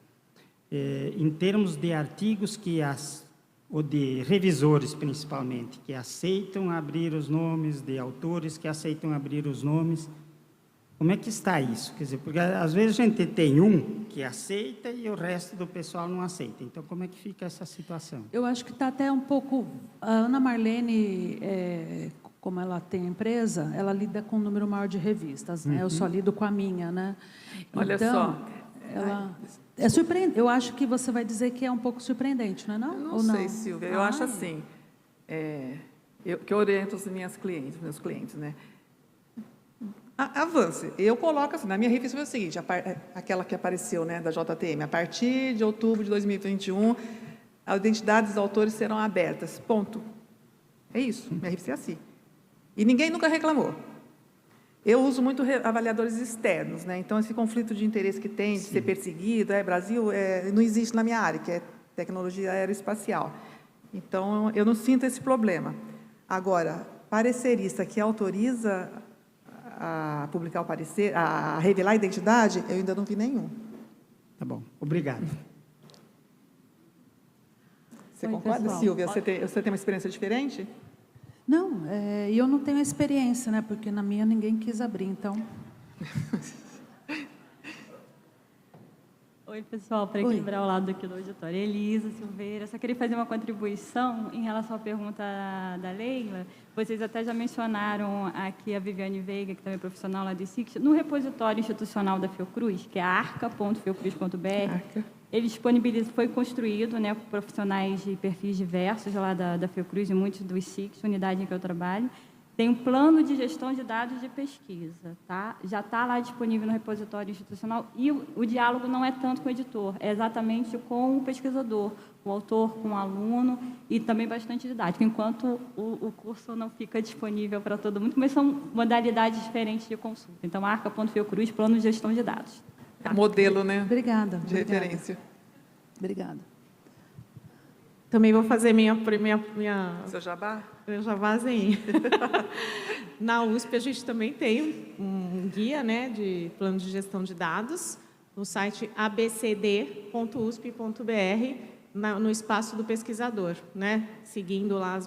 Speaker 8: Em termos de artigos ou de revisores, principalmente, que aceitam abrir os nomes, de autores que aceitam abrir os nomes, como é que está isso? Quer dizer, porque às vezes a gente tem um que aceita e o resto do pessoal não aceita. Então, como é que fica essa situação?
Speaker 3: Eu acho que está até um pouco... A Ana Marlene, como ela tem a empresa, ela lida com um número maior de revistas, né? Eu só lido com a minha, né?
Speaker 2: Olha
Speaker 3: então,
Speaker 2: só,
Speaker 3: ela é surpreendente. Eu acho que você vai dizer que é um pouco surpreendente, não é não?
Speaker 2: Não sei, Silvia. Eu acho assim, que eu oriento os meus clientes, né? Avance. Eu coloco assim, na minha revista foi o seguinte, aquela que apareceu, né, da JTM, a partir de outubro de 2021, as identidades dos autores serão abertas. Ponto. É isso. Minha revista é assim. E ninguém nunca reclamou. Eu uso muito avaliadores externos, né? Então, esse conflito de interesse que tem, de ser perseguido, Brasil, não existe na minha área, que é tecnologia aeroespacial. Então, eu não sinto esse problema. Agora, parecerista que autoriza a publicar o parecer, a revelar a identidade, eu ainda não vi nenhum.
Speaker 8: Tá bom, obrigado.
Speaker 2: Você concorda,
Speaker 3: pessoal.
Speaker 2: Silvia? Você tem uma experiência diferente?
Speaker 3: Não, e eu não tenho experiência, né? Porque na minha ninguém quis abrir, então.
Speaker 9: Oi, pessoal, para equilibrar o lado aqui do auditório. Elisa Silveira, só queria fazer uma contribuição em relação à pergunta da Leila. Vocês até já mencionaram aqui a Viviane Veiga, que também é profissional lá do ICIX, no repositório institucional da Fiocruz, que é arca.fiocruz.br. Ele foi construído, né, por profissionais de perfis diversos lá da Fiocruz e muitos do ICIX, unidade em que eu trabalho. Tem um plano de gestão de dados de pesquisa, tá? Já está lá disponível no repositório institucional e o diálogo não é tanto com o editor, é exatamente com o pesquisador, com o autor, com o aluno e também bastante didático, enquanto o curso não fica disponível para todo mundo, mas são modalidades diferentes de consulta. Então, arca.fiocruz, plano de gestão de dados.
Speaker 2: Tá? Modelo, né?
Speaker 3: Obrigada.
Speaker 2: De referência.
Speaker 3: Obrigada.
Speaker 5: Também vou fazer minha
Speaker 2: Seu jabá?
Speaker 5: meu jabazinho. Na USP, a gente também tem um guia, né, de plano de gestão de dados, no site abcd.usp.br, no espaço do pesquisador, né, seguindo lá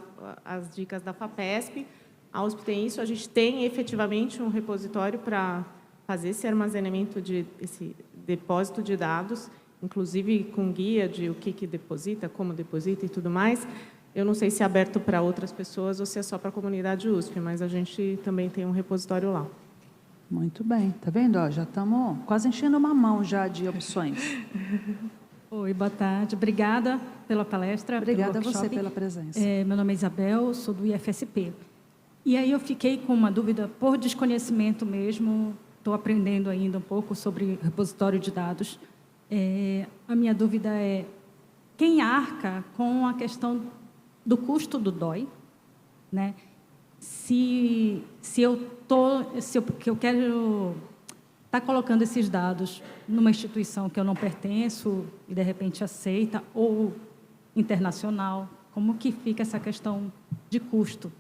Speaker 5: as dicas da FAPESP. A USP tem isso, a gente tem efetivamente um repositório para fazer esse armazenamento, esse depósito de dados, inclusive com guia de o que deposita, como deposita e tudo mais. Eu não sei se é aberto para outras pessoas ou se é só para a comunidade USP, mas a gente também tem um repositório lá.
Speaker 3: Muito bem, tá vendo? Ó, já estamos quase enchendo uma mão já de opções.
Speaker 10: Oi, boa tarde. Obrigada pela palestra.
Speaker 3: Obrigada a
Speaker 10: pelo
Speaker 3: você
Speaker 10: workshop.
Speaker 3: pela presença.
Speaker 10: Meu nome é Isabel, sou do IFSP. E aí eu fiquei com uma dúvida, por desconhecimento mesmo, estou aprendendo ainda um pouco sobre repositório de dados. A minha dúvida é, quem arca com a questão do custo do DOI, né? Se eu quero estar colocando esses dados numa instituição que eu não pertenço e de repente aceita, ou internacional, como que fica essa questão de custo?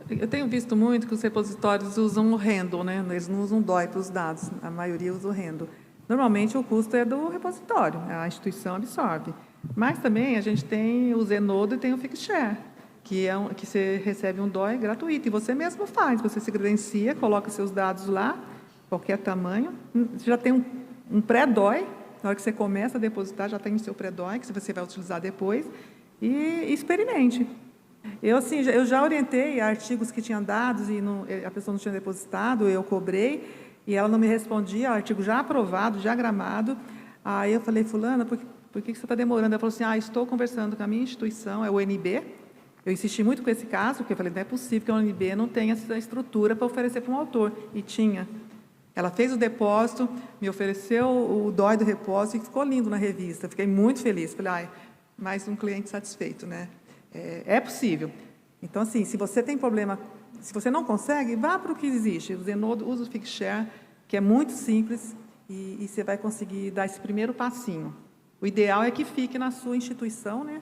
Speaker 2: Eu tenho visto muito que os repositórios usam o Handle, né? Eles não usam DOI para os dados, a maioria usa o Handle. Normalmente, o custo é do repositório, a instituição absorve. Mas também a gente tem o Zenodo e tem o Fixshare, que você recebe um DOI gratuito, e você mesmo faz, você se credencia, coloca seus dados lá, qualquer tamanho, você já tem um pré-DOI, na hora que você começa a depositar, já tem o seu pré-DOI, que você vai utilizar depois, e experimente. Eu já orientei artigos que tinham dados e a pessoa não tinha depositado, eu cobrei, e ela não me respondia, o artigo já aprovado, já gramado. Aí eu falei, fulana, por que você está demorando? Ela falou assim, estou conversando com a minha instituição, é o UNB. Eu insisti muito com esse caso, porque eu falei, não é possível que a UNB não tenha essa estrutura para oferecer para um autor. E tinha. Ela fez o depósito, me ofereceu o DOI do repósito e ficou lindo na revista. Fiquei muito feliz. Falei, mais um cliente satisfeito, né? É possível. Então, assim, se você tem problema, se você não consegue, vá para o que existe. O Zenodo usa o Fixshare, que é muito simples, e você vai conseguir dar esse primeiro passinho. O ideal é que fique na sua instituição, né?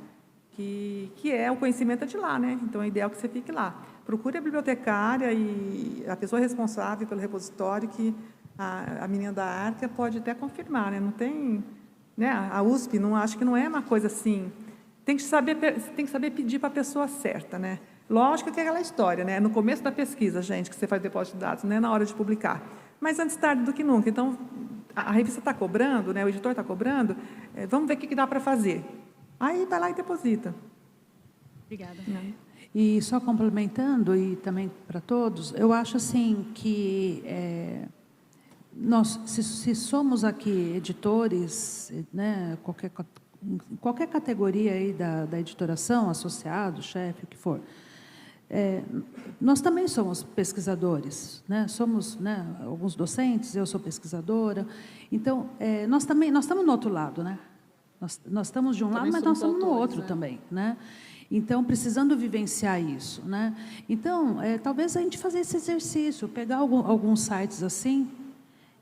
Speaker 2: Que é o conhecimento de lá, né? Então, é ideal que você fique lá. Procure a bibliotecária e a pessoa responsável pelo repositório, que a menina da Arca pode até confirmar, né? Não tem, né? A USP, acho que não é uma coisa assim. Tem que saber pedir para a pessoa certa, né? Lógico que é aquela história, né? No começo da pesquisa, gente, que você faz depósito de dados, não é na hora de publicar. Mas antes tarde do que nunca. Então, a revista está cobrando, né? O editor está cobrando, vamos ver o que dá para fazer. Aí vai lá e deposita.
Speaker 10: Obrigada.
Speaker 3: E só complementando, e também para todos, eu acho assim que se somos aqui editores, né, qualquer categoria aí da editoração, associado, chefe, o que for, nós também somos pesquisadores, né? Somos, né, alguns docentes, eu sou pesquisadora. Então, nós estamos no outro lado, né? Nós estamos de um lado, mas nós estamos no outro também, né? Então, precisando vivenciar isso, né? Então, talvez a gente fazer esse exercício, pegar alguns sites assim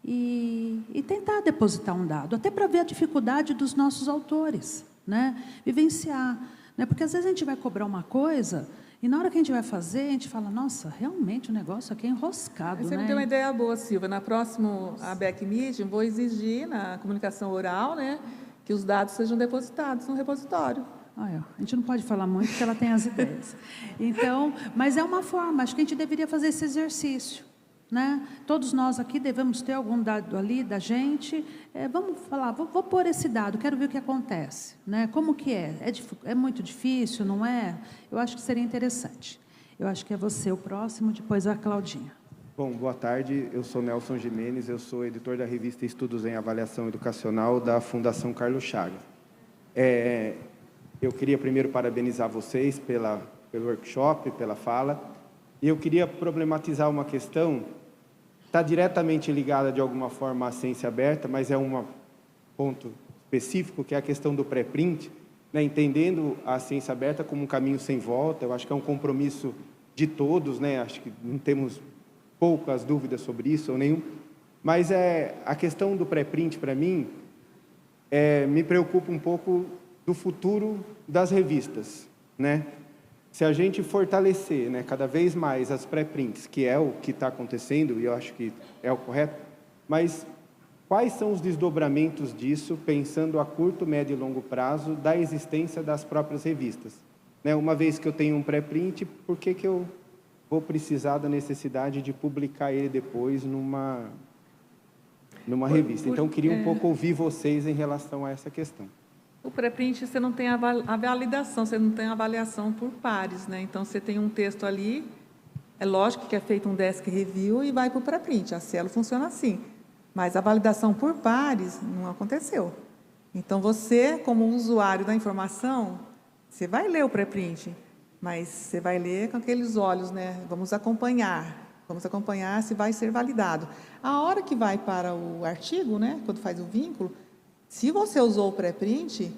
Speaker 3: e tentar depositar um dado, até para ver a dificuldade dos nossos autores, né? Vivenciar, né? Porque às vezes a gente vai cobrar uma coisa e na hora que a gente vai fazer, a gente fala, nossa, realmente o negócio aqui é enroscado,
Speaker 2: Você
Speaker 3: né?
Speaker 2: me deu uma ideia boa, Silvia. Na próxima ABEC Meeting, vou exigir na comunicação oral, né, que os dados sejam depositados no repositório.
Speaker 3: A gente não pode falar muito porque ela tem as ideias. Então, mas é uma forma, acho que a gente deveria fazer esse exercício, né? Todos nós aqui devemos ter algum dado ali da gente. Vamos falar, vou pôr esse dado, quero ver o que acontece, né? Como que é? É muito difícil, não é? Eu acho que seria interessante. Eu acho que é você o próximo, depois a Claudinha.
Speaker 11: Bom, boa tarde. Eu sou Nelson Jimenez, eu sou editor da revista Estudos em Avaliação Educacional da Fundação Carlos Chagas. Eu queria primeiro parabenizar vocês pelo workshop, pela fala, e eu queria problematizar uma questão, está diretamente ligada de alguma forma à ciência aberta, mas é um ponto específico, que é a questão do pré-print, né, entendendo a ciência aberta como um caminho sem volta. Eu acho que é um compromisso de todos, né, acho que não temos poucas dúvidas sobre isso, ou nenhum, mas a questão do pré-print, para mim, me preocupa um pouco do futuro das revistas, né? Se a gente fortalecer, né, cada vez mais as pré-prints, que é o que está acontecendo, e eu acho que é o correto, mas quais são os desdobramentos disso, pensando a curto, médio e longo prazo, da existência das próprias revistas? Né, uma vez que eu tenho um pré-print, por que eu vou precisar da necessidade de publicar ele depois numa revista? Então, eu queria um pouco ouvir vocês em relação a essa questão.
Speaker 2: O pré-print, você não tem a validação, você não tem a avaliação por pares, né? Então, você tem um texto ali, é lógico que é feito um desk review e vai para o pré-print. A Cielo funciona assim. Mas a validação por pares não aconteceu. Então, você, como usuário da informação, você vai ler o pré-print, mas você vai ler com aqueles olhos, né? Vamos acompanhar se vai ser validado. A hora que vai para o artigo, né? Quando faz o vínculo, se você usou o pré-print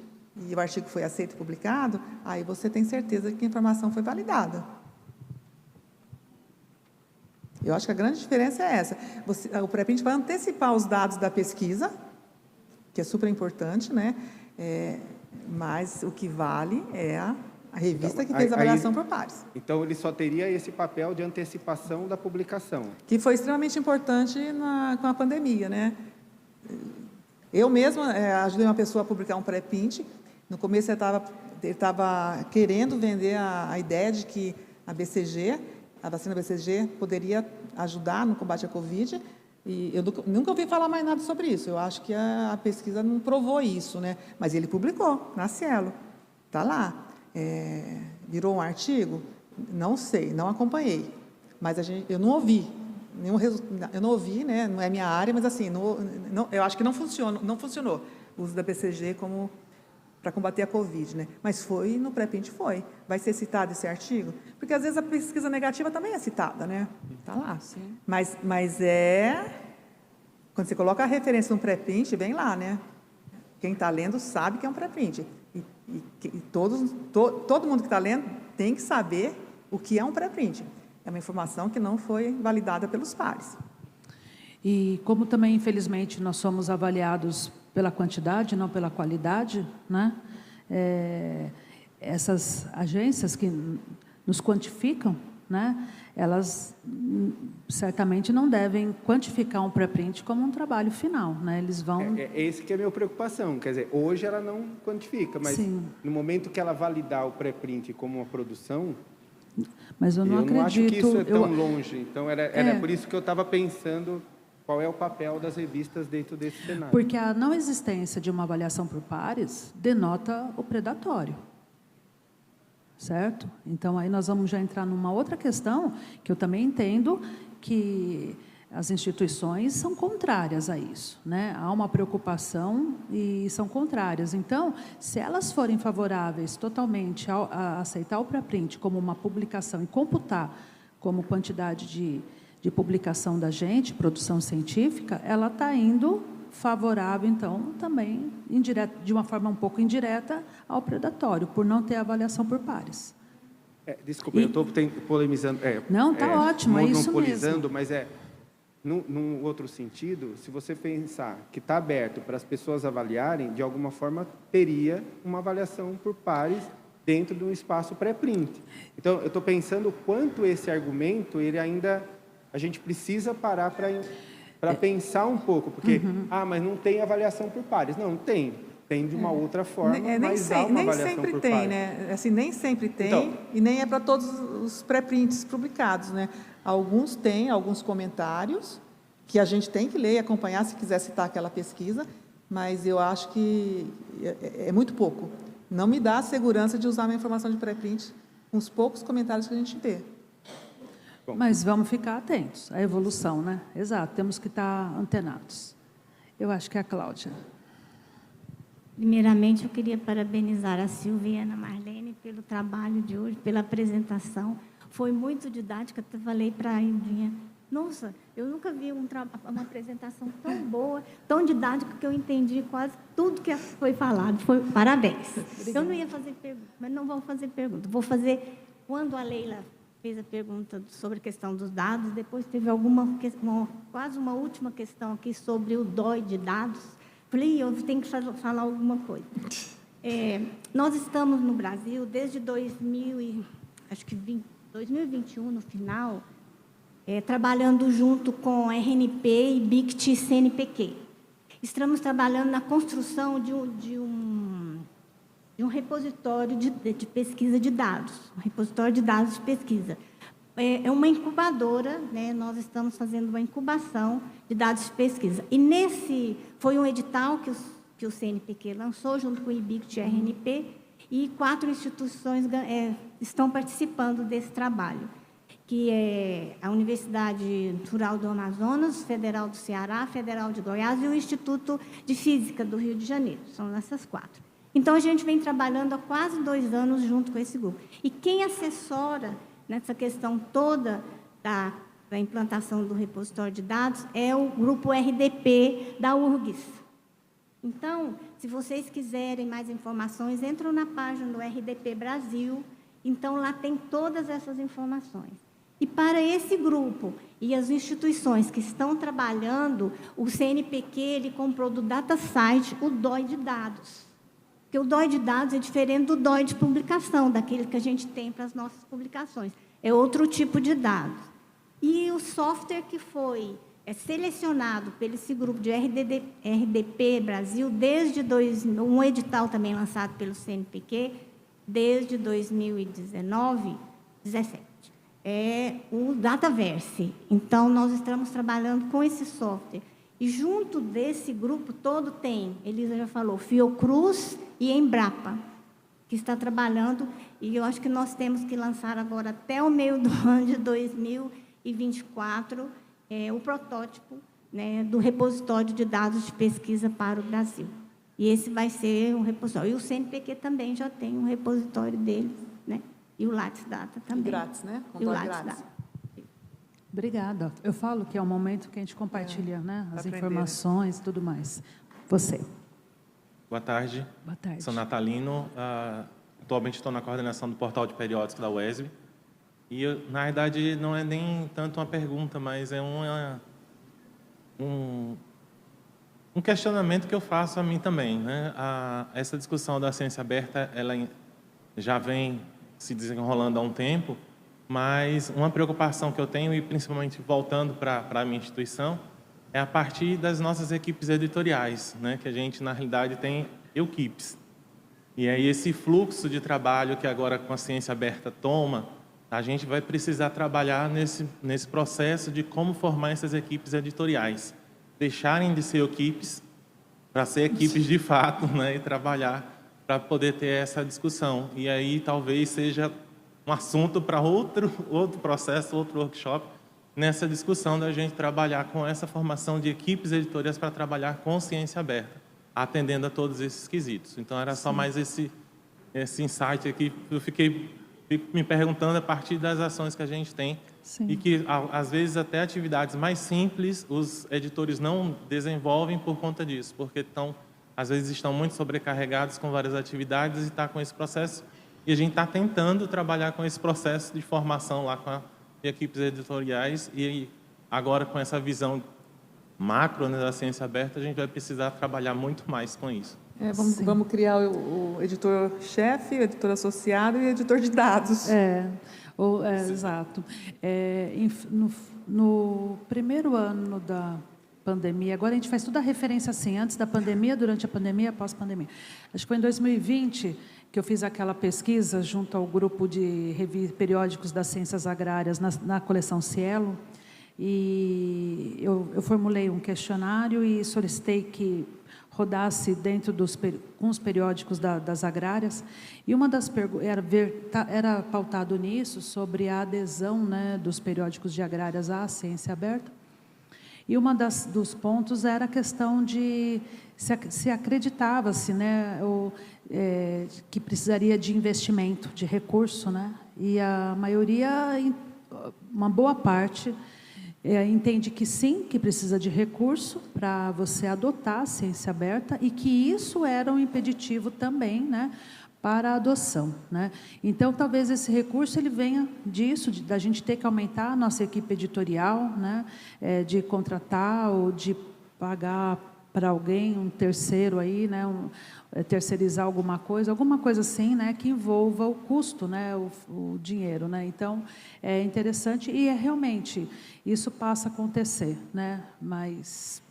Speaker 2: e o artigo foi aceito e publicado, aí você tem certeza que a informação foi validada. Eu acho que a grande diferença é essa. O pré-print vai antecipar os dados da pesquisa, que é super importante, né? Mas o que vale é a revista que fez a avaliação por pares.
Speaker 11: Então, ele só teria esse papel de antecipação da publicação. Que
Speaker 2: foi extremamente importante com a pandemia, né? Eu mesma ajudei uma pessoa a publicar um pré-print. No começo, ele estava querendo vender a ideia de que a vacina BCG, poderia ajudar no combate à Covid. E eu nunca ouvi falar mais nada sobre isso. Eu acho que a pesquisa não provou isso, né? Mas ele publicou na Cielo. Está lá. Virou um artigo? Não sei, não acompanhei. Mas eu não ouvi. Eu não ouvi, né? Não é minha área, mas assim, eu acho que não funcionou o uso da BCG como para combater a Covid, né? Mas foi no pré-print, foi. Vai ser citado esse artigo? Porque às vezes a pesquisa negativa também é citada, né? Está lá. Sim. Mas quando você coloca a referência no pré-print, vem lá, né? Quem está lendo sabe que é um pré-print. E todo mundo que está lendo tem que saber o que é um pré-print. É uma informação que não foi validada pelos pares.
Speaker 3: E como também, infelizmente, nós somos avaliados pela quantidade, não pela qualidade, né? Essas agências que nos quantificam, né? Elas certamente não devem quantificar um pré-print como um trabalho final, né? Eles vão...
Speaker 11: Esse que é a minha preocupação. Quer dizer, hoje ela não quantifica, mas sim, no momento que ela validar o pré-print como uma produção...
Speaker 3: Mas eu não acredito...
Speaker 11: acho que isso é tão longe. Então, era por isso que eu estava pensando qual é o papel das revistas dentro desse cenário.
Speaker 3: Porque a não existência de uma avaliação por pares denota o predatório. Certo? Então, aí nós vamos já entrar numa outra questão, que eu também entendo que as instituições são contrárias a isso, né? Há uma preocupação e são contrárias. Então, se elas forem favoráveis totalmente a aceitar o pré-print como uma publicação e computar como quantidade de publicação da gente, produção científica, ela está indo favorável, então, também, de uma forma um pouco indireta, ao predatório, por não ter avaliação por pares.
Speaker 11: Desculpa, eu estou polemizando.
Speaker 3: Não, está ótimo, é isso
Speaker 11: monopolizando,
Speaker 3: mesmo.
Speaker 11: mas num outro sentido, se você pensar que está aberto para as pessoas avaliarem, de alguma forma teria uma avaliação por pares dentro de um espaço pré-print. Então, eu estou pensando o quanto esse argumento, ele ainda, a gente precisa parar para pensar um pouco, porque, mas não tem avaliação por pares. Não, tem de uma outra forma, mas há uma avaliação por pares.
Speaker 2: Nem sempre tem, né? Assim, nem sempre tem, então, e nem é para todos os pré-prints publicados, né? Alguns têm alguns comentários que a gente tem que ler e acompanhar se quiser citar aquela pesquisa, mas eu acho que é muito pouco. Não me dá a segurança de usar a minha informação de pré-print com os poucos comentários que a gente vê.
Speaker 3: Mas vamos ficar atentos à evolução, né? Exato, temos que estar antenados. Eu acho que é a Cláudia.
Speaker 12: Primeiramente, eu queria parabenizar a Silvia e a Ana Marlene pelo trabalho de hoje, pela apresentação. Foi muito didática, eu falei para a Ildinha, nossa, eu nunca vi uma apresentação tão boa, tão didática, que eu entendi quase tudo que foi falado. Parabéns.
Speaker 3: Obrigada.
Speaker 12: Eu não ia fazer pergunta, mas não vou fazer pergunta. Vou fazer, quando a Leila fez a pergunta sobre a questão dos dados, depois teve quase uma última questão aqui sobre o DOI de dados. Falei, eu tenho que falar alguma coisa. Nós estamos no Brasil desde 2021, no final, trabalhando junto com RNP e BICT e CNPq. Estamos trabalhando na construção de um repositório de pesquisa de dados, um repositório de dados de pesquisa. É uma incubadora, né? Nós estamos fazendo uma incubação de dados de pesquisa. E foi um edital que o CNPq lançou, junto com o IBICT e a RNP, e 4 instituições estão participando desse trabalho, que é a Universidade Rural do Amazonas, Federal do Ceará, Federal de Goiás e o Instituto de Física do Rio de Janeiro. São essas 4. Então, a gente vem trabalhando há quase 2 anos junto com esse grupo. E quem assessora nessa questão toda da implantação do repositório de dados é o grupo RDP da URGS. Então, se vocês quiserem mais informações, entram na página do RDP Brasil. Então, lá tem todas essas informações. E para esse grupo e as instituições que estão trabalhando, o CNPq ele comprou do DataSite o DOI de dados. Porque o DOI de dados é diferente do DOI de publicação, daquele que a gente tem para as nossas publicações. É outro tipo de dados. E o software que foi selecionado pelo esse grupo de RDP Brasil, desde um edital também lançado pelo CNPq, desde 2017, é o Dataverse. Então, nós estamos trabalhando com esse software. E junto desse grupo todo tem, Elisa já falou, Fiocruz e Embrapa, que está trabalhando, e eu acho que nós temos que lançar agora, até o meio do ano de 2024, o protótipo, né, do repositório de dados de pesquisa para o Brasil. E esse vai ser um repositório. E o CNPq também já tem um repositório deles, né? E o Lattes Data também.
Speaker 2: Grátis, né?
Speaker 12: E o Lattes Data.
Speaker 3: Obrigada. Eu falo que é o momento que a gente compartilha, né, as informações e tudo mais. Você.
Speaker 13: Boa tarde.
Speaker 3: Boa tarde.
Speaker 13: Sou natalino. Atualmente estou na coordenação do portal de periódicos da UESB. E, na verdade, não é nem tanto uma pergunta, mas é um questionamento que eu faço a mim também, né? Essa discussão da ciência aberta, ela já vem se desenrolando há um tempo, mas uma preocupação que eu tenho, e principalmente voltando para a minha instituição, é a partir das nossas equipes editoriais, né? Que a gente, na realidade, tem equipes. E aí esse fluxo de trabalho que agora com a ciência aberta toma, a gente vai precisar trabalhar nesse processo de como formar essas equipes editoriais. Deixarem de ser equipes para ser equipes de fato, né? E trabalhar para poder ter essa discussão. E aí talvez seja um assunto para outro processo, outro workshop, nessa discussão da gente trabalhar com essa formação de equipes editoriais para trabalhar com ciência aberta, atendendo a todos esses quesitos. Então, era só mais esse insight aqui. Eu fico me perguntando a partir das ações que a gente tem.
Speaker 3: Sim.
Speaker 13: E que, às vezes, até atividades mais simples, os editores não desenvolvem por conta disso, porque às vezes estão muito sobrecarregados com várias atividades e está com esse processo. E a gente está tentando trabalhar com esse processo de formação lá com as equipes editoriais, e agora com essa visão macro, né, da ciência aberta, a gente vai precisar trabalhar muito mais com isso.
Speaker 2: Vamos criar o editor-chefe, o editor associado e o editor de dados.
Speaker 3: Exato. No primeiro ano da pandemia, agora a gente faz toda a referência assim, antes da pandemia, durante a pandemia, pós-pandemia. Acho que foi em 2020 que eu fiz aquela pesquisa junto ao grupo de periódicos das ciências agrárias na coleção Cielo, e eu formulei um questionário e solicitei que rodasse dentro com os periódicos das agrárias, e uma das perguntas era pautado nisso, sobre a adesão, né, dos periódicos de agrárias à ciência aberta, e dos pontos era a questão de se acreditava-se, né, que precisaria de investimento, de recurso, né, e a maioria, uma boa parte, entende que sim, que precisa de recurso para você adotar a ciência aberta, e que isso era um impeditivo também, né, para a adoção, né? Então, talvez esse recurso ele venha disso, da gente ter que aumentar a nossa equipe editorial, né, de contratar ou de pagar para alguém, um terceiro aí, né, terceirizar alguma coisa assim, né, que envolva o custo, né, o dinheiro, né. Então, é interessante e realmente isso passa a acontecer, né, mas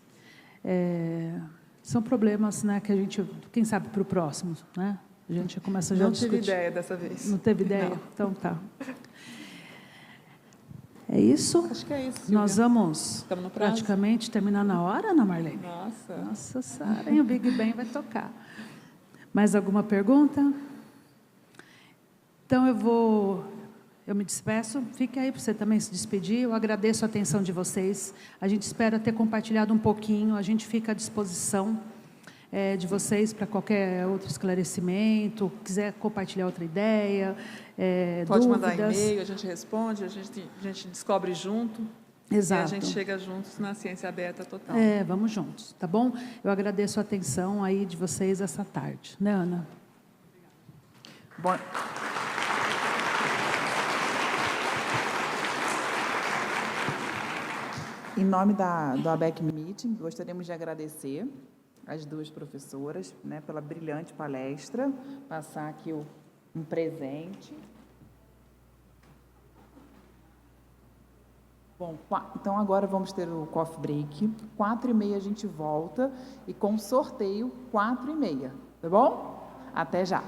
Speaker 3: são problemas, né, que a gente, quem sabe para o próximo, né, a gente começa já a discutir.
Speaker 2: Não tive ideia dessa vez.
Speaker 3: Não teve ideia?
Speaker 2: Não.
Speaker 3: Então tá. É isso?
Speaker 2: Acho que é isso, Silvia.
Speaker 3: Nós vamos praticamente terminar na hora, Ana Marlene? Nossa Sara, e o Big Bang vai tocar. Mais alguma pergunta? Então eu me despeço. Fique aí para você também se despedir. Eu agradeço a atenção de vocês. A gente espera ter compartilhado um pouquinho. A gente fica à disposição de vocês para qualquer outro esclarecimento, quiser compartilhar outra ideia,
Speaker 2: pode
Speaker 3: dúvidas.
Speaker 2: mandar e-mail, a gente responde, a gente descobre junto.
Speaker 3: Exato.
Speaker 2: E a gente chega juntos na ciência aberta total.
Speaker 3: Vamos juntos, tá bom? Eu agradeço a atenção aí de vocês essa tarde. Né, Ana?
Speaker 1: Bom... Em nome do ABEC Meeting, gostaríamos de agradecer as duas professoras, né, pela brilhante palestra, passar aqui um presente. Bom, então agora vamos ter o coffee break. 4h30 a gente volta e com sorteio 4h30, tá bom? Até já!